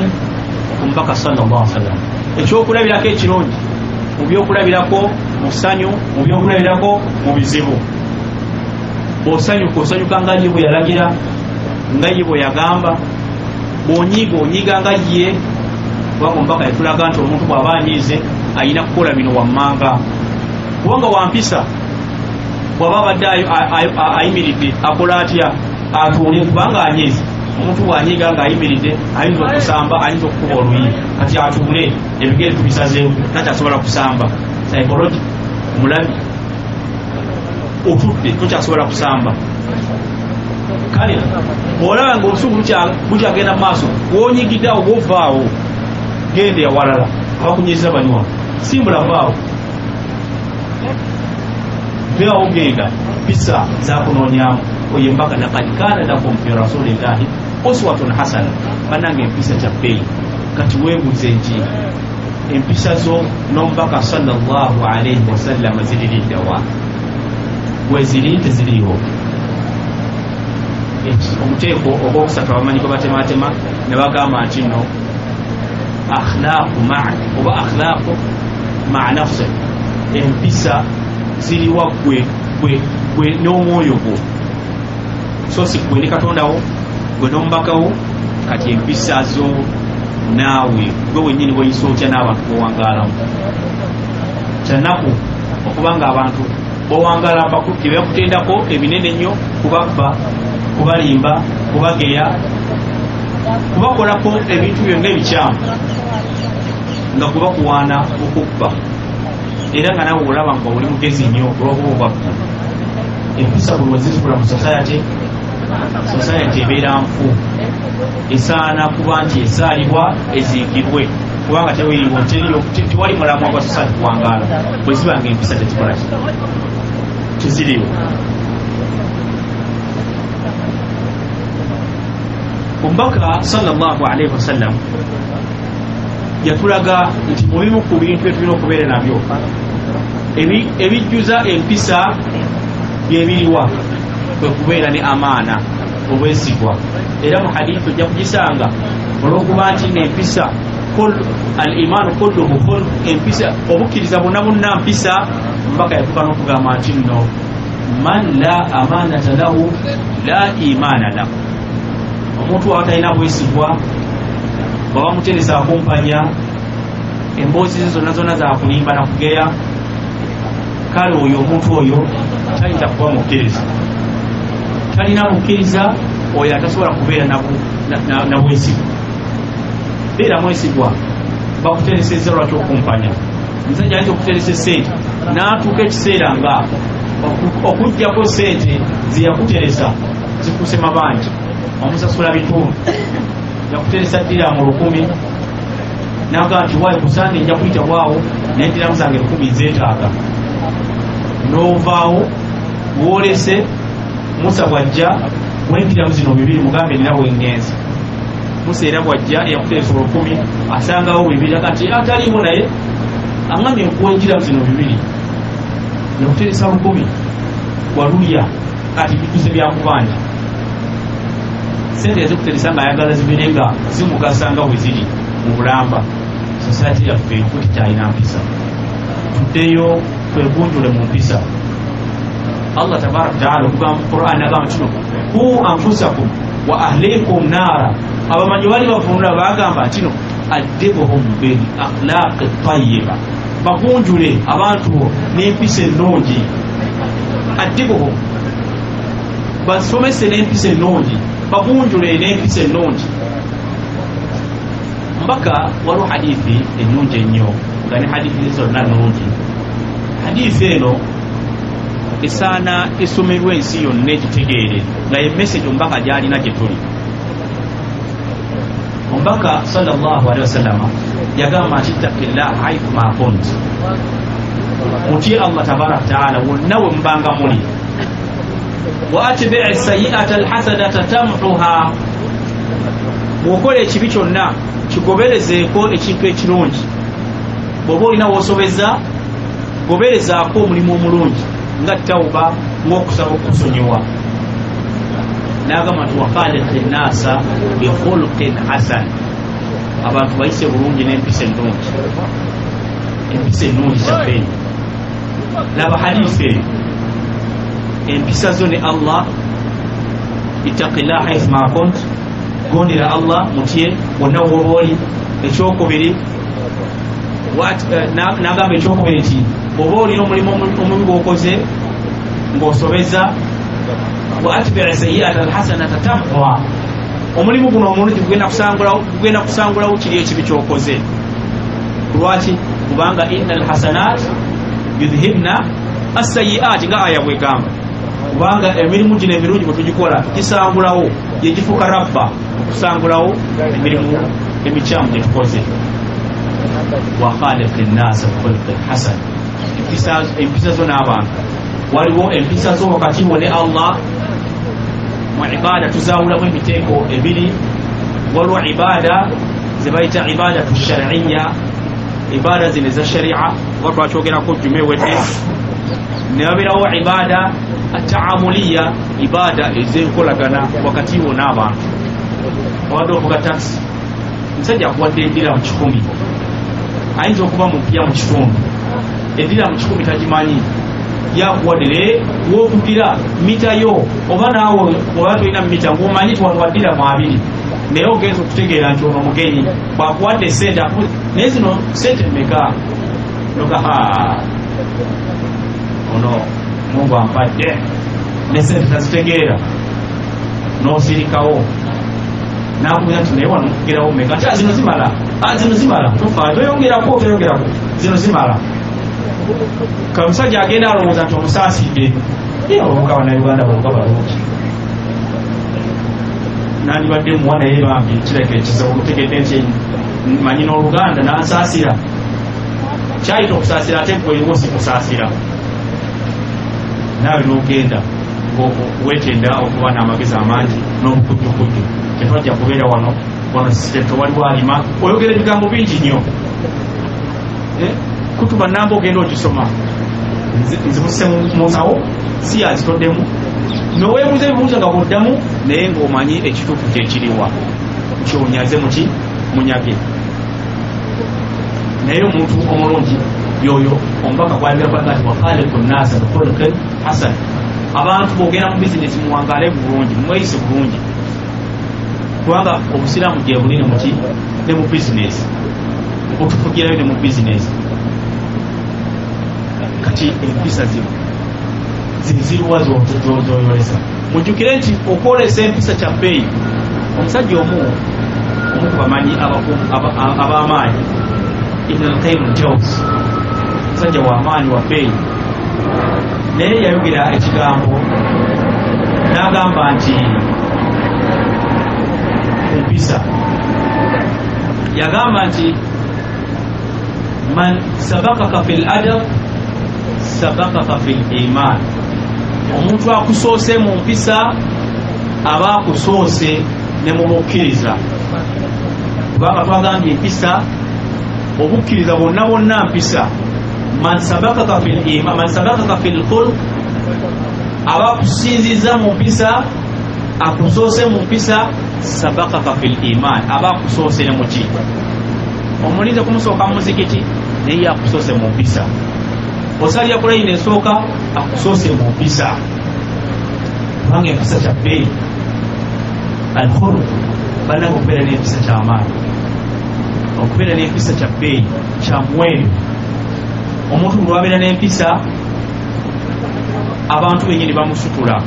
omubaka sallallahu alaihi wasallam ekyokulabirako ekirungi mu byokulabirako mu ssanyu mu byokulabirako mu bizibu bw'osanyuka osanyuka nga ye bwe yalagira nga ye bwe yagamba bw'onyiiga onyiiga nga ye kubanga omubaka yatulaga nti omuntu bw'aba anyiize ayina kukola bino wammanga kubanga wampisa bw'aba abadde ayimiridde akola atya atuule kubanga anyiize omuntu bw'anyiiga nga ayimiridde ayinza okusamba ayinza okukuba oluyi kati atuule ebigere tubisazeewo takyasobola kusamba psychology omulabi otudde tokyasobola kusamba kale bw'olaba nga olusuku bukyagenda mu maaso w'onyigiddeawo bw'ovaawo gende yawalala abakunyiriza banywa simbula vaawo veawo genda mpisa zakunoonyamu oye mbaka laqad kana lakum fi rasulillahi uswatun hasana banange empisa kyabbeeyi kati weebuze nti empisa zo n'omubaka sallallahu alaihi wasallam ziririddawa weziri teziriiwo omuteeko ogwokusatu abamanyi gwe batematema ne bagamba nti nno akhlaqu ma'a oba akhlaqu ma'a nafsi empisa ziriwa gwe n'omwoyo gwo so si gwe ne katondawo gwe n'omubakawo kati empisa zo naawe gwe wennyini weyisa otya n'abantu bowangaalamu kyanaku okubanga abantu bowangaala tebakutendako ebinene nnyo kubakuba kubalimba kubageya kubakolako ebintu byonna ebikyamu nga kubakuwaana okukba era nga nawe olaba nga oli mugezi nnyo olwokuba obwakku empisa buli wezizikula mu society ebeera nfu esaana kuba nti esaalibwa eziikibwe kubanga tewali mulamwa gwa society kuwangaala bwe zibanga empisa tekikola teziriwo omubaka sallallahu alaihi wasallam yatulaga nti mubimu ku bintu byetulina okubeera nabyo ebijjuza empisa byebiriwa kwe kubeera ne amaana obwesigwa era mu hadithi ojja kugisanga olwokuba nti n'empisa al imaanu kulluhu khulq empisa obukkiriza bonna bonna mpisa omubaka yatuuka n'okugamba nti nno man la amaanata lahu la imaana lahu omuntu waba talina bwesigwa baba muteresa akumpanya emboozi ze zonna zonna zakulimba nakugeya kale oyo omuntu oyo tayinza kuba mukkiriza talina mukkiriza oyo atasobola kubeera na bwesigwa beera mwesigwa bakutereseza lwaki okumpanya omusajja ayinza okuteresa esente n'atuuka ekiseera nga okuggyako sente zeyakuteresa zikuse mabanja omusasula bitundu yakuteresa diramu 1,000 naga nti wayi kusange nja kuyita bwawo naye diramu zange 1,000 zeetaaga n'ovaawo woolese musa bwajja w'ediramu zino 2 mugambe ninawe ngenzi musa era bwajja yakuteresa 10,000 asangawo 2 kati ataliimu naye aŋŋamye nkuwa ediramu zino 2 yakuteresa 10,000 waluya kati bituze byakubanja sente ezikuteresa nga ayagala zibire nga zimugasanga bwe ziri mu bulamba society yaffe kuti kyalina mpisa tuddeyo twegunjule mu mpisa. Allah tabaraka taala okugamba mu Qur'an agamba kino ku anfusakum wa ahlikum naara, abamanyi bali bavunula bagamba kino addibuhum bil akhlaqi tayyiba, bagunjule abantu n'empisa ennungi. Addibuhum, basomese n'empisa ennungi, bagunjule n'empisa ennungi. Mpaka waliwo hadithi ennungi ennyo nga ne hadithi zonna nnungi. Hadithi eno esaana esomerwa ensi yonna egitegeere nga ye message omubaka gy'alina gye tuli. Omubaka sallallahu alaihi wasallama yagamba nti ittaqillaha haythu ma kunt, mutye Allah tabaraka taala wonna we mubanga muli. Wa atbi'i sayyi'ata alhasanata tamhuha, bw'okola ekibi kyonna kigoberezeeko ekintu ekirungi. Bw'oba olina w'osobeza goberezaako omulimu omulungi nga tawuba, ng'okusaba okusonyiwa. N'agamba nti wakhaliqi nnaasa bikhuluqin hasan, abantu bayise bulungi n'empisa ennungi. Empisa ennungi kyaffe. Laba hadiisi eyo, empisa zo ne Allah, ittaqillaha haythu ma kunt, gondera Allah mutye wonna w'oba oli. Ekyokubiri n'agamba ekyokubiri nti oba olina omulimu omubi gw'okoze ng'osobeza, wa atbi'i sayyi'ata alhasanata tamhuha, omulimu guno omulungi gugenda kusangulawo kiri ekibi ky'okoze. Lwaki? Kubanga inna alhasanat yudhibna as-sayyi'at, nga aya bwegamba. Kubanga emirimu gino emirungi bwe tugikola gisangulawo, ye gifuuka rabba okusangulawo emirimu emikyamu gye tukoze. Wa khaliqi nnaasa bikhuluqin hasan, empisa zo n'abantu. Waliwo empisa zo wakati wo ne Allah. Mu ibaada tuzawulamu emiteeko ebiri. Waliwo ibaada ze bayita ibaadatu shar'iyya, ibaada zino eza sharia oba twakyogerako jjuma ewedde. Ne wabeerawo ibaada ataamuliya, ibaada ez'enkolagana wakati wo n'abantu. Owadde ovuga takisi, omusajja akuwadde endira mu 100, ayinza okuba mupya mu kitundu, endira mu 100 tagimanyi, yakuwadde naye w'okugira mitayo, oba naawe oba tolina mita ng'omanyi ti wano waddira mu 2, naye ogenza okutegeera nti ono mugenyi bwakuwadde sente, naye zino sente mmeka? Noga ono Mungu ampadde, ne sente tazitegeera, n'osirikawo n'akubuuza nti naye wano nkugerawo mmeka? Nti zino zimala, zino zimala, toyongerako, zino zimala. Kamusajja agenda alowooza nti omusaasidde, obuka bannayuganda baluka balungi, nandibadde muwa naye bambi kireka ekizibu, okutegedde nti manyi n'Oluganda n'ansaasira. Kyayita okusaasira ate gweriwo si kusaasira. Naawe n'ogenda weetenda okuba n'amagezi amangi n'obukujjukujju. Tetwajja kubeera wano sisitemu tewaliwo alima, oyogera ebigambo bingi nnyo. Kutuba namba ogenda ogisoma, nzibuse mu nsawo, si yazitoddemu, noweebuuza ebibuuzo nga bw'oddamu, naye ng'omanyi ekituufu kyekiriwa, kyonyaze muki munyage. Naye omuntu omulungi yoyo omubaka gwayogera kwanga nti wakhaliqu nnaasa bikhuluqin hasan, abantu bw'ogenda mu bizinesi muwangaale bulungi, mweyise bulungi. Kubanga obusiraamu gye buli ne mu bizinesi, otufugirayo ne mu bizinesi. Kati empisa ziriwa zoyolesa. Mujjukire nti okwolesa empisa kya bbeeyi. Omusajja omu ku bamanyi ab'amaanyi, Ibn al-Qayyim al-Jawzi, omusajja w'amaanyi wa bbeeyi, naye yayogera ekigambo n'agamba nti empisa, yagamba nti man sabakaka fil adab sabakaka fil iman, omuntu akusoose mu mpisa aba akusoose ne mu bukkiriza. Kubanga twagambye empisa, obukkiriza bwonna bwonna mpisa. Man sabakaka fil iman, man sabakaka fil khulq, aba akusinziza mu mpisa, akusoose mu mpisa, sabakaka fil iman, aba akusoose ne muki omulinze kumusooka mu muzikiti naye akusoose mu mpisa, osalira ku layini esooka akusoose mu mpisa, kubanga empisa kya bbeeyi. Alkhulu balanga okubeera n'empisa kyamaani, okubeera n'empisa kya bbeeyi kya muwendo. Omuntu bwe wabeera n'empisa abantu bennyini bamusutula,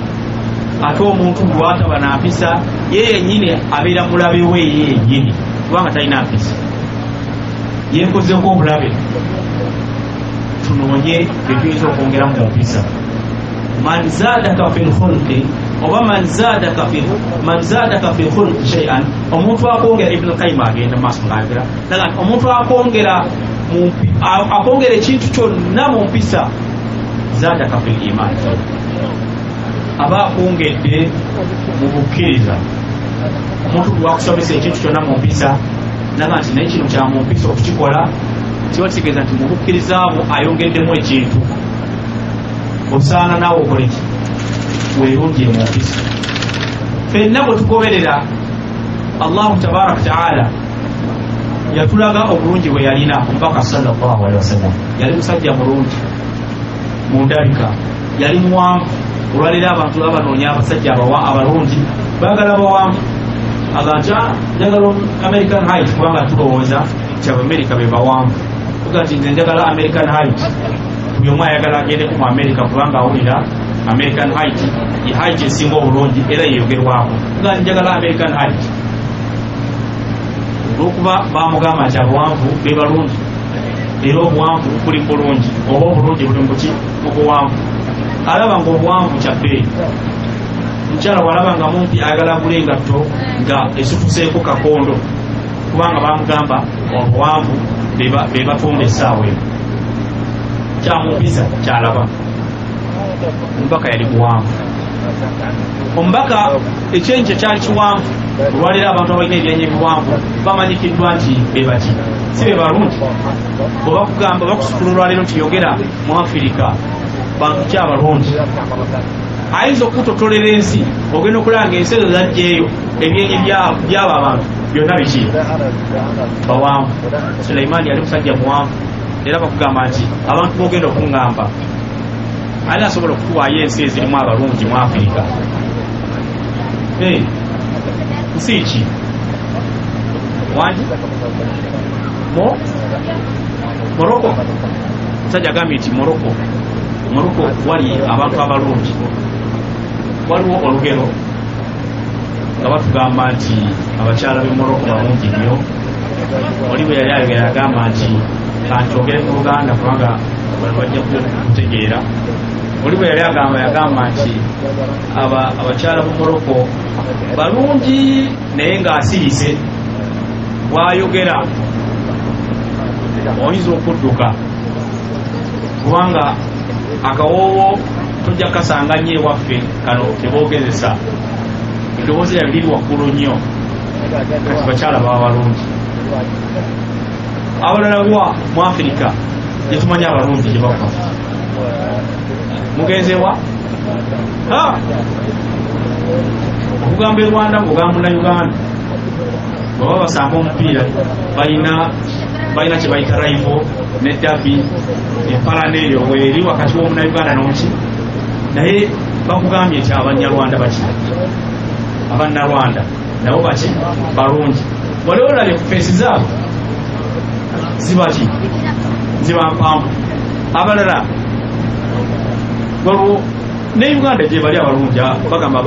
ate omuntu bwe wataba na mpisa ye yennyini abeera mulabe we ye yennyini, kubanga talina mpisa, yeekozeko obulabe. Tunoonye byetuyinza okwongeramu mu mpisa. Man zaadaka fi lkhulqi oba man zaadaka fi lkhulqi shay'an, omuntu akwongera. Ibn al-Qayyim agenda maaso ng'ayogera naga omuntu akwongera ekintu kyonna mu mpisa, zaadaka fi liman, aba akwongedde mu bukkiriza. Omuntu bwakusomesa ekintu kyonna mu mpisa naga nti naye kino kya mu mpisa okukikola, kiba kitegeeza nti mu bukkiriza abo ayongeddemu ekintu. Osaana naawe okole ki? Weerungiye mu mpisa. Ffenna bwe tugoberera Allahu tabaraka ta'ala yatulaga obulungi bwe yalina omubaka sallallahu alaihi wasallam. Yali musajja mulungi mu ndabika, yali muwanvu. Olwaleero abantu abanoonya abasajja abalungi baagala bawanvu. Aganja njagala American height kubanga tulowooza nti Abamerika be bawanvu. Tuga nti nze njagala American height, buli omu ayagala agendeko mu Amerika kubanga awulira American height ye height esinga obulungi era yeyogerwako. Tuga nti njagala American height olwokuba bamugamba nti abawanvu be balungi, era obuwanvu buli bulungi, oba obulungi buli muki mu buwanvu. Alaba ng'obuwanvu kya bbeeyi. Mukyala bw'alaba nga mumpi ayagala agula engatto nga esituseeko kakondo, kubanga bamugamba obuwanvu be batunda essaawa eyo. Kyamumpisa kyalaba. Omubaka yali buwanvu. Omubaka ekyenje kyali kiwanvu. Olwaleero abantu abalina ebyenyi ebiwanvu bamanyikiddwa nti be baki, si be balungi. Bwe bakugamba bakusukula olwaleero nti yogera mu Afirika bantu ki abalungi. Ayinza okutotolera ensi, ogenda okulaba ng'ensi ezo zajjeeyo ebyenyi by'abo abantu byonna biki? Bawanvu. Sulaimaani yali musajja muwanvu, era bakugamba nti abantu b'ogenda okuŋŋamba ali asobola okutuwaayo ensi ezirimu abalungi mu Afirika. Nsi ki? Wangi? Morocco. Musajja agambye nti Morocco wali abantu abalungi. Waliwo olugero nga batugamba nti abakyala b'e Morocco balungi nnyo. Oli bwe yali ayogera agamba nti kankyogere mu Luganda kubanga bajja kutegeera. Oli bwe yali yagamba nti abakyala b'e Morocco balungi naye ng'asirise. Bw'ayogera oyinza okudduka kubanga akawoowo tojja kasanga nnyo ewaffe kano teboogezesa. Eddoboozi lyabwe liri waggulu nnyo, kati bakyala baba balungi. Abalala wa mu Afirika gye tumanyi abalungi gye bava mugenzewa okugamba e Rwanda ng'ogamba Munnayuganda baba basamba omupiira balina kye bayita rifle ne dabi empalana eyo bweri wakati w'Omunnayuganda n'omuki, naye bakugambye nti Abanyarwanda baki, Abannarwanda nabo baki balungi. Waliwo olabye ku feesi zaabwe zibaki ziba mpanvu. Abalala waliwo ne Uganda gye bali abalungi bagamba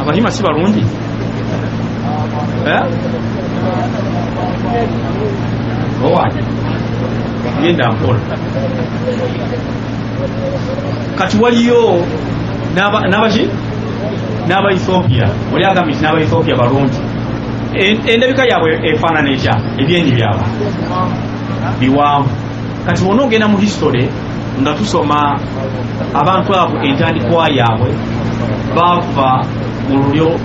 Abahima si balungi? Owaye genda mpola. Kati waliyo n'abaki n'Abaethiopia. Oli agambye nti n'Abaethiopia balungi. Endabika yaabwe efaanana etya? Ebyenyi byabwe biwanvu. Kati wonna ogenda mu history nga tusoma abantu abo entandikwa yaabwe bava mu lulyo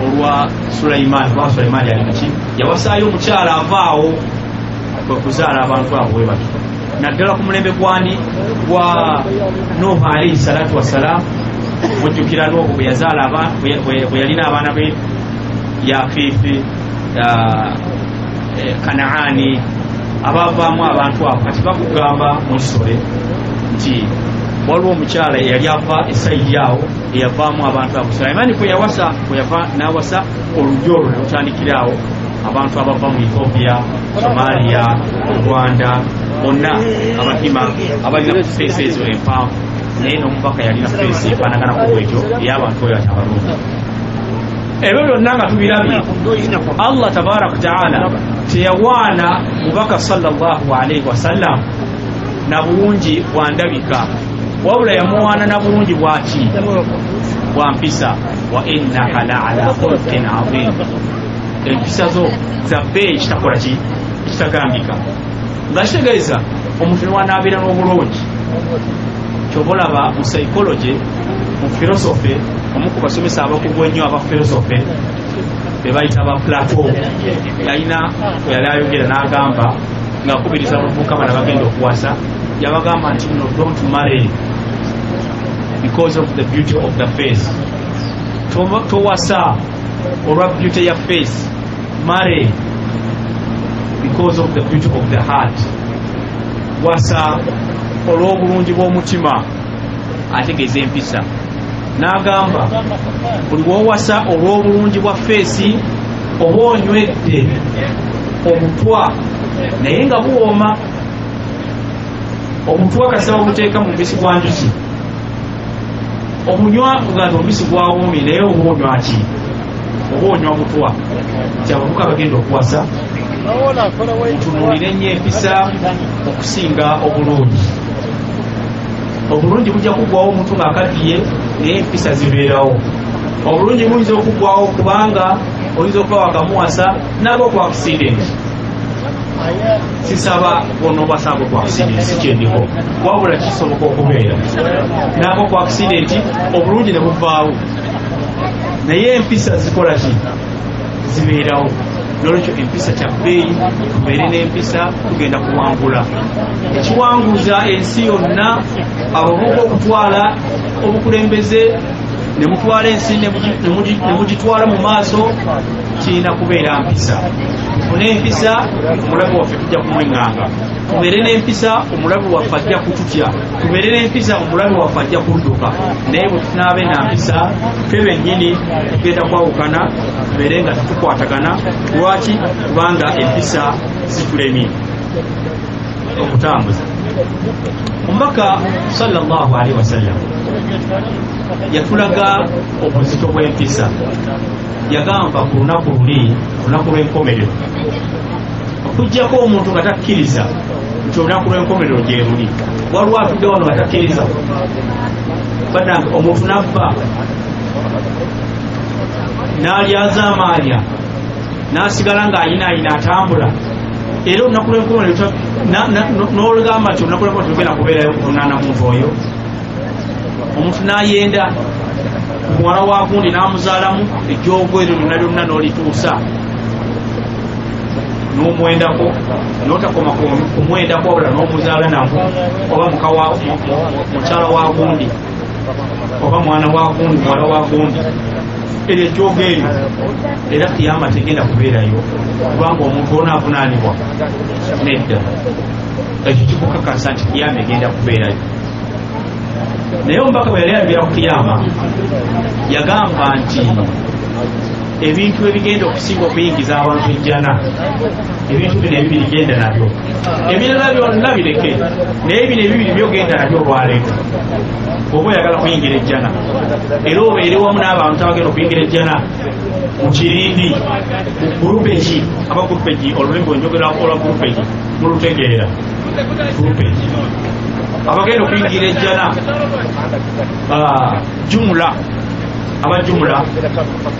olwa Sulaimaani. Kuba Sulaimaani yali muki, yawasaayo omukyala avaawo kwe kuzaala abantu abo bwe batyo. Naddala ku mulembe gwani gwa Nuhu alayhi salatu wassalaam. Mujjukira Nuhu bwe yazaala bwe yalina abaana be Yafiifi, Kanaani abavaamu abantu abo kati bakugamba musole nti waliwo omukyala eyali ava esayidi awo eyavaamu abantu abo Sulaimani kwe yava n'awasa olugyo olwo ne lutandikira awo abantu abava mu Ethiopia, Somalia, Rwanda bonna abahima abalina feesi ezo empanvu naye n'omubaka yalina feesi efaanaganako bwetyo ey'abantu oyo ati abalungi. Ebyo byonna nga tubirabye Allah tabaraka wa taala teyawaana mubaka sallallahu alaihi wasallam na bulungi bwandabika wabula yamuwaana na bulungi bwaki bwa mpisa wa innaka la ala khulqin azim. Empisa zo za bbeeyi kitakola ki kitagambika nga kitegeeza omuntu niwanaabeera n'obulungi kyobalaba mu psychology mu philosophy omu ku basomesa abakugu ennyo aba philosophy be bayita ba Plato yalina yali ayogera n'agamba ng'akubiriza abavubuka bano bagenda okuwasa yabagamba nti no don't marry because of the beauty of the face. Towasa olwa beauty ya face, marry because of the beauty of the heart. Wasa olw'obulungi bw'omutima ategeeza empisa. N'agamba buli w'owasa olw'obulungi bwa feesi oba onywedde obutwa naye nga buwooma. Obutwa kasaba buteeka mu mubisi gwa njuki obunywa nga omubisi gwawuumi naye oba onywa ki oba onywa butwa kyabavuka bagenda okuwasa. Tunuulire nnyo empisa okusinga obulungi. Obulungi bujja kuggwawo omuntu ng'akaddiye naye empisa zibeerawo. Obulungi buyinza okuggwawo kubanga oyinza okuba wakamuwasa nabo ku accident. Sisaba onobasanga ku accident sikyendiko wabula kisoboka okubeera nabo ku accident obulungi ne buvaawo naye empisa zikola ki zibeerawo. Nolwekyo empisa kya bbeeyi tubeere n'empisa tugenda kuwangula. Ekiwanguza ensi yonna abavuga okutwala obukulembeze ne mutwala ensi ne mugitwala mu maaso kirina kubeera mpisa. Tufune empisa omulabe waffe tujja kumwenganga. Tubeere n'empisa omulabe waffe ajja kututya. Tubeere n'empisa omulabe waffe ajja kudduka. Naye bwe tunaabe na mpisa ffe bennyini tugenda kwawukana tubeere nga tetukwatagana. Lwaki? Kubanga empisa zitulemye okutambuza. Omubaka sallallahu alaihi wasallam yatulaga obuzito bw'empisa. Yagamba ku lunaku luli olunaku lw'enkomerero okuggyako omuntu nga takkiriza nti olunaku lw'enkomerero gye luli. Waliwo atudde wano nga takkiriza badanga omuntu naffa n'alyaza amaalya n'asigala ng'ayinaayina atambula. Era olunaku lw'enkomerero n'olugamba nti olunaku lw'enkomerero tugenda kubeerayo kuvunaana muntu oyo. Omuntu n'ayenda muwala wa gundi n'amuzaalamu ejjoogo eryo lyonna lyonna n'olituusa n'omwendako n'otakoma kumwendako wabula n'omuzaala nabo oba mukyala wa gundi oba mwana wa gundi muwala wa gundi eryo ejjoogo eryo. Era kiyama tegenda kubeerayo kubanga omuntu onaavunaanibwa nedda. Ekyo kikukakasa nti kiyama egenda kubeerayo. Naye omubaka bwe yali ayogera ku kiyama yagamba nti ebintu ebigenda okusinga okuyingiza abantu ejjana ebintu bino ebibiri genda nabyo. Ebirala byonna bireke naye bino ebibiri byogenda nabyo olwaleero oba oyagala kuyingira ejjana. Era obeere wamu n'abantu abagenda okuyingira ejjana mu kirindi mu gurupeji. Abagurupeji olulimi bwenjogera olwa gurupeji mulutegeera gurupeji abagenda okuyingira ejjana jumula abajumula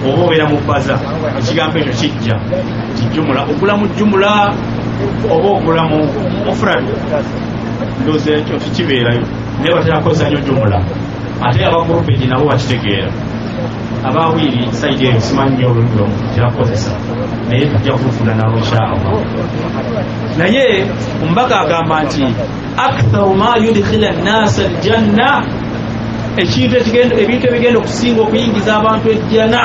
oba obeera mu bbaza ekigambo ekyo kijja nti jumula ogula mu jumula oba ogula mu mufrad ndoozi ekyo kikibeerayo naye baterakozesa nnyo jumula. Ate abagurupeji nabo bakitegeera. Abawiri sayidi eyo simanyi nnyo olulimi lwomuntu terakozesa naye tujja kufuna nabo inshaallah. Naye omubaka agamba nti aktharu ma yudkhila nnasa aljanna ebintu ebigenda okusinga okuyingiza abantu ejjana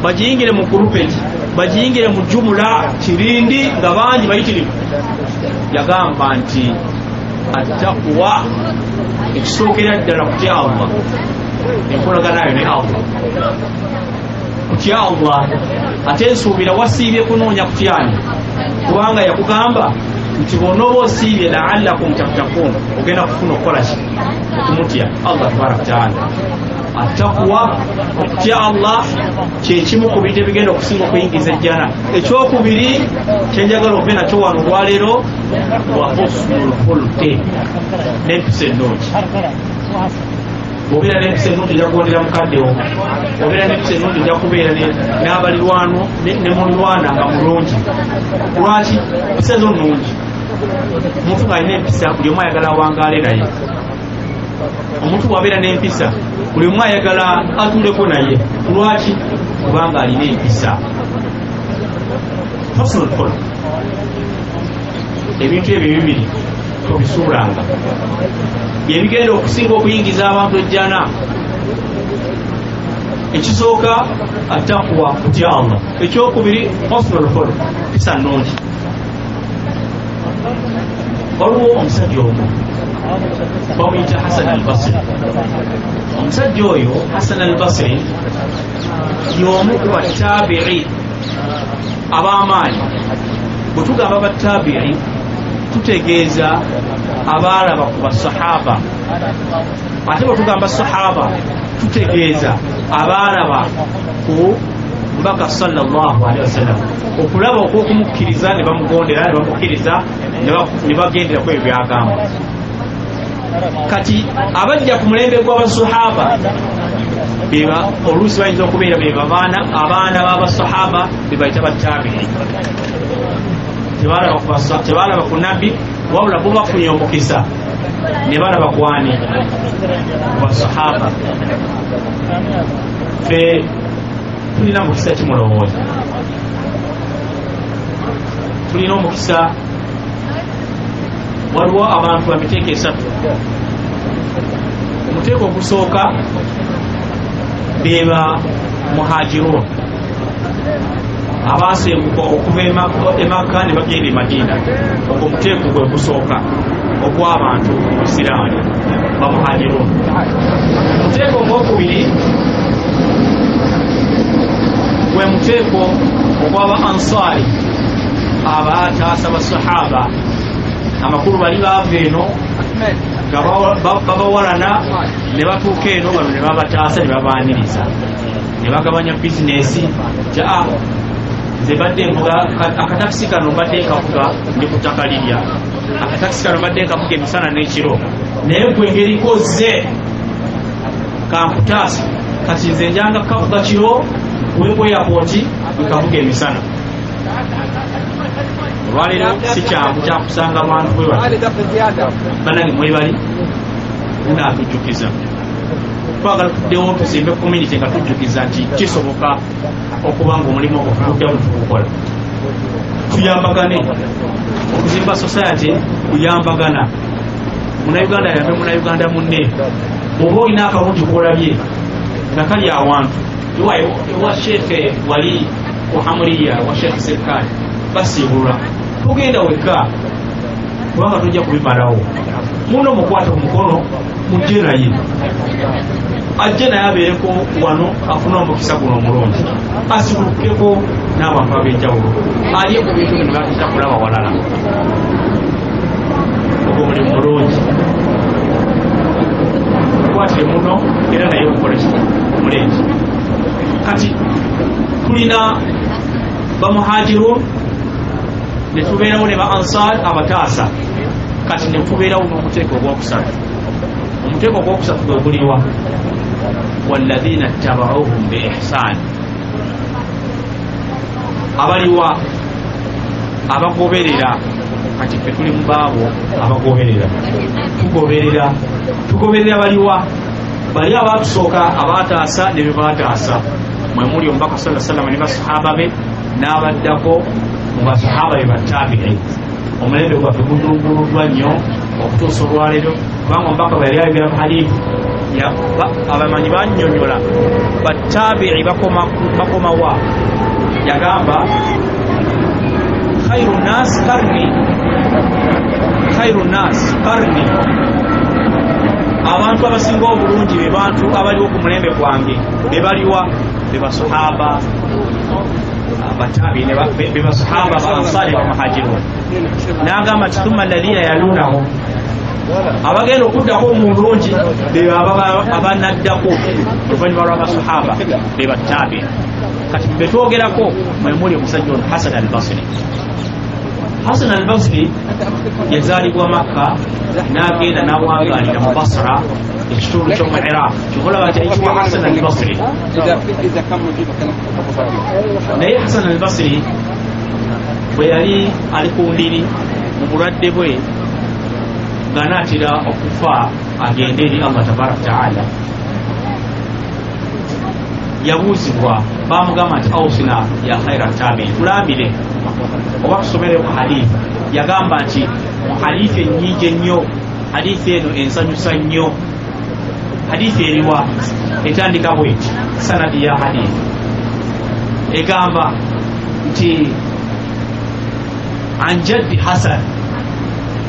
bagiyingire mu gurupeji bagiyingire mu jumula kirindi nga bangi bayitirivu yagamba nti attaqwa ekisookera ddala kutya Allah enkolaganayo ne Allah kutya Allah ate nsuubira wasiibye kunoonya kutyani kubanga yakugamba nti bonooba osiibye la'allakum tattaqun ogenda kufuna okukola ki okumutya Allah tabaraka wataala attaqwa okutya Allah kyekimu ku bintu ebigenda okusinga okuyingiza ejjana ekyokubiri kyenjagala obe nakyo wano olwaleero wa husnul khuluqi n'empisa ennungi obeera n'empisa ennungi ojja kugondera mukaddewo obeera n'empisa ennungi ojja kubeera n'abalirwano ne mulwana nga mulungi lwaki empisa zo nnungi omuntu ng'alina empisa buli omu ayagala awangaale naye omuntu bw'abeera n'empisa buli omu ayagala atuuleko naye lwaki kubanga alina empisa husnul khuluq ebintu ebyo bibiri tobisuulanga byebigenda okusinga okuyingiza abantu ejjana ekisooka attaqwa kutya Allah ekyokubiri husnul khuluq mpisa nnungi waliwo omusajja omu bamuyita Hasan al-Basri omusajja oyo Hasan al-Basri y'omu ku battabi'i ab'amaanyi bwe tugamba battabi'i tutegeeza abaalaba ku basahaba ate bwe tugamba sahaba tutegeeza abaalaba ku mbaka sallallahu alaihi wasallam okulaba okw'okumukkiriza ne bamugondera ne bamukkiriza ne bagendera ku ebyo byagamba kati abajja ku mulembe gw'abasahaba beba oluusi bayinza okubeera beba abaana b'abasahaba bebayita battabi'i tebalaba ku nabbi wabula bo bafunye omukisa ne balaba kwani basahaba fe tulina mukisa kimulowooza tulina omukisa waliwo abantu bamiteeko esatu omuteeko ogusooka beba muhajirun abasembuka okuva emaka ne bagenda e Madina ogwo omuteeko gwe gusooka ogw'abantu musiraamu bamuhajirun omuteeko ogwokubiri gwe muteeko ogw'aba ansaari abataasa basahaba amakulu bali baava eno nga babawalana ne batuuka eno bano ne babataasa ne babaaniriza ne bagabanya bizinesi ja nze badde nvuga akatakisi kano mbadde nkavuga ndi ku ttaka lirya akatakisi kano mbadde nkavuga emisana n'ekiro naye gwe ngeri kozze kankutaasa kati nze njanga kavuga kiro weku airport nkavuga emisana olwaleero si kyangu kyakusanga abantu bwe bati banange mwebali munaatujjukiza twagala tuddewo tuzimbe community nga tujjukiza nti kisoboka okuba nga omulimu oguddamu tugukola tuyambagane okuzimba society kuyambagana munauganda yambe munauganda munne oba olina akalungi kolabye nga kali awantu ewa sheekhe wali muhamuliya wa sheekhe serikali basiibulwa tugenda weka kubanga tujja kubimalawo muno mukwata ku mukono mujje naye ajje naye abeereko wano afuna omukisa guno omulungi asibulukeko n'abantu ab'enjawulo alye ku bintu bino batita kulaba walala ogwo mulimu mulungi kwatire muno era naye okukola mulengi kati tulina bamuhajirun ne tubeerawo ne ba ansar abataasa kati ne tubeerawo n'omuteeko ogwokusatu omuteeko ogwokusatu gwe guliwa walladhina ttabauhum bi ihsan abaliwa abagoberera kati ffe tuli mu baabo abagoberera tugoberera baliwa bali abatusooka abaataasa ne be baataasa mwe muli omubaka sallallahu alaihi wasallam ne basahaba be n'abaddako mu basahaba be battabi'i omulembe gwaffe guduluguruddwa nnyo okutuusa olwaleero kubanga omubaka bwe yali ayogera mu hadithi abamanyi bannyonnyola battabi'i bakomawa yagamba khairu nas qarni abantu abasinga obulungi be bantu abaliwo ku mulembe gwange bebaliwa bebasahaba abatabi bebasahaba baansari bamuhajirun nagamba nti thumma alladhina yalunahu abagenda okuddako omulungi abanaddako oluvannyuma lw'abasahaba bebatabi kati betwogerako mwemuli omusajja ono Hasan al-Basri. Hasan al-Basri yazaalibwa Makka n'agenda n'awangaalira mu Basra ekitundu ky'omu Iraq kikolaba kyayitibwa Hasan al-Basri. Naye Hasan al-Basri bwe yali ali ku ndiri mu bulwadde bwe ng'anaatera okufa agende eri Allah tabaraka ta'ala, yabuuzibwa bamugamba nti awusina ya khaira tabiin, tulambire oba tusomere ku hadithi. Yagamba nti mu hadithi ennyingi ennyo, hadithi eno ensanyusa nnyo. Hadithi eriwa etandika bweti, sanadi ya hadithi egamba nti an jaddi Hasan.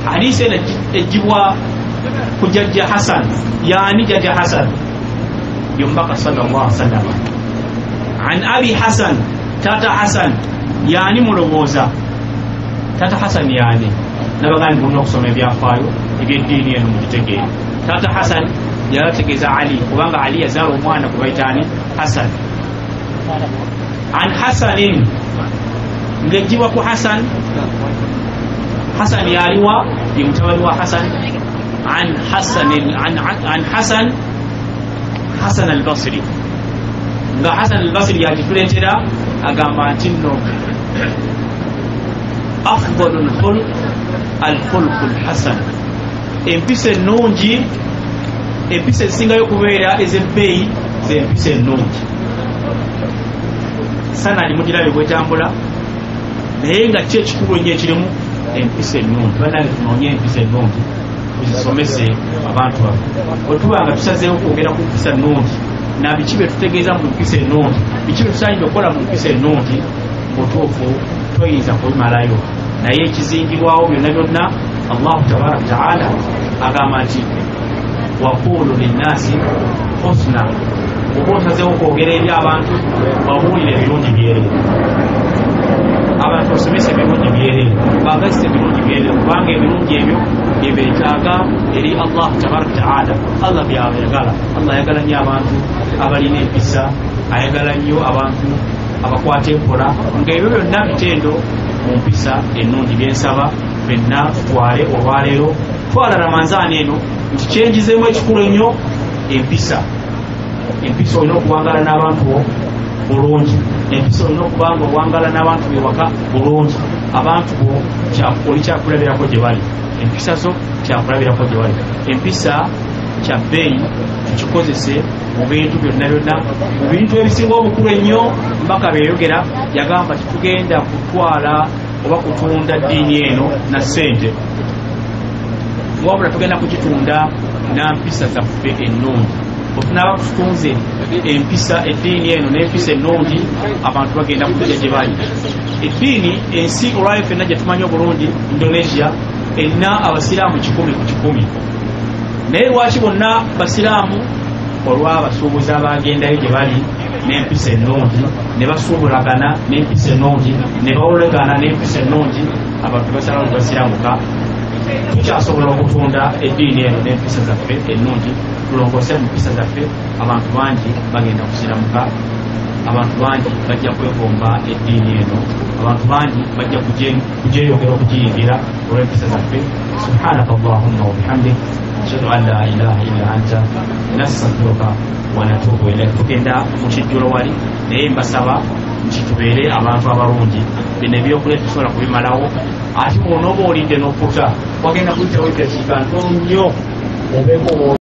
Hadithi eno ejibwa ku jajja Hasan, yani jajja Hasan yombaka sallallahu alaihi wasallam. An abi Hasan, tata Hasan yani mulowooza tata Hasan yani nabagani bulina okusoma ebyafaayo ebyeddiini eno mugitegeere. Tata Hasan yalategeeza Ali kubanga Ali yazaala omwana ku bayitaani Hasan. An Hasanin ng'ejjibwa ku Hasan. Hasan yaliwa ye mutabani wa Hasan. An Hasanin an Hasan al-Basri nga Hasan al-Basri yagituleetera agamba nti nno afdalu al-khuluq al-khuluq al-hasan, empisa ennungi, empisa ezisingayo okubeera ez'ebbeeyi z'empisa ennungi. Sanadi mugirabe bwetambula naye nga ki ekikulu ennyo ekirimu empisa ennungi. Bannange tunoonye empisa ennungi tuzisomese abantu baffe. Bwe tuba nga tusazeewo kwogera ku mpisa ennungi na biki bye tutegeeza mu mpisa ennungi, biki bye tusaanidde okukola mu mpisa ennungi, mutuufu toyinza kubimalayo. Naye ekizingirwawo byonna byonna Allahu tabaraka ta'ala agamba nti waqulu linnaasi husna. Oba osazeewo okwogera eri abantu babuulire ebirungi byereere, abantu basomese ebirungi byereere, bagazise ebirungi byereere, kubanga ebirungi ebyo byebeetaaga eri Allahu tabaraka ta'ala. Allah byayagala. Allah ayagala nnyo abantu abalina empisa, ayagala nnyo abantu abakwata empola, ng'ebyo byonna bitendo mu mpisa ennungi. Byensaba fenna tutwale olwaleero, twala Ramanzaani eno nti kyenjizeemu ekikulu ennyo empisa. Empisa olina okuwangala n'abantu bo bulungi, empisa olina okuba nga owangala n'abantu bewaka bulungi. Abantu bo oli kyakulabirako gye bali, empisa zo kyakulabirako gye bali. Empisa kya bbeeyi, tukikozese mu bintu byonna byonna, mu bintu ebisinga obukulu ennyo. Mbaka beeyogera yagamba titugenda kutwala oba kutunda ddiini eno na ssente, wabula tugenda kugitunda na mpisa zaffe ennungi. Otunaaba tutunze empisa eddiini eno n'empisa ennungi, abantu bagenda kujja gye bali. Eddiini ensi olwayo fenna gye tumanyi obulungi, Indonesia erina abasiraamu 100 naye lwaki bonna basiraamu? Olw'abasuubuzi abagendayo gye bali n'empisa ennungi, ne basuubulagana n'empisa ennungi, ne bawolagana n'empisa ennungi, abantu basalawo ne basiraamuka. Tukyasobola okutunda eddiini eno n'empisa zaffe ennungi, tulongose mu mpisa zaffe. Abantu bangi bagenda kusiramuka, abantu bangi bajja kwegomba eddiini eno, abantu bangi bajja kugyeyongera okugiyingira olw'empisa zaffe. Subhanaka Allahumma wa bihamdik, ashhadu an la ilaha illa anta, nastaghfiruka wa natubu ilayk. Tugenda mu kijjulo wali, naye mbasaba nti tubeere abantu abalungi. Bino ebyokulya tusobola kubimalawo, ate bw'onooba olidde n'okutta wagenda kuyitawo edakiika ntono nnyo obeeko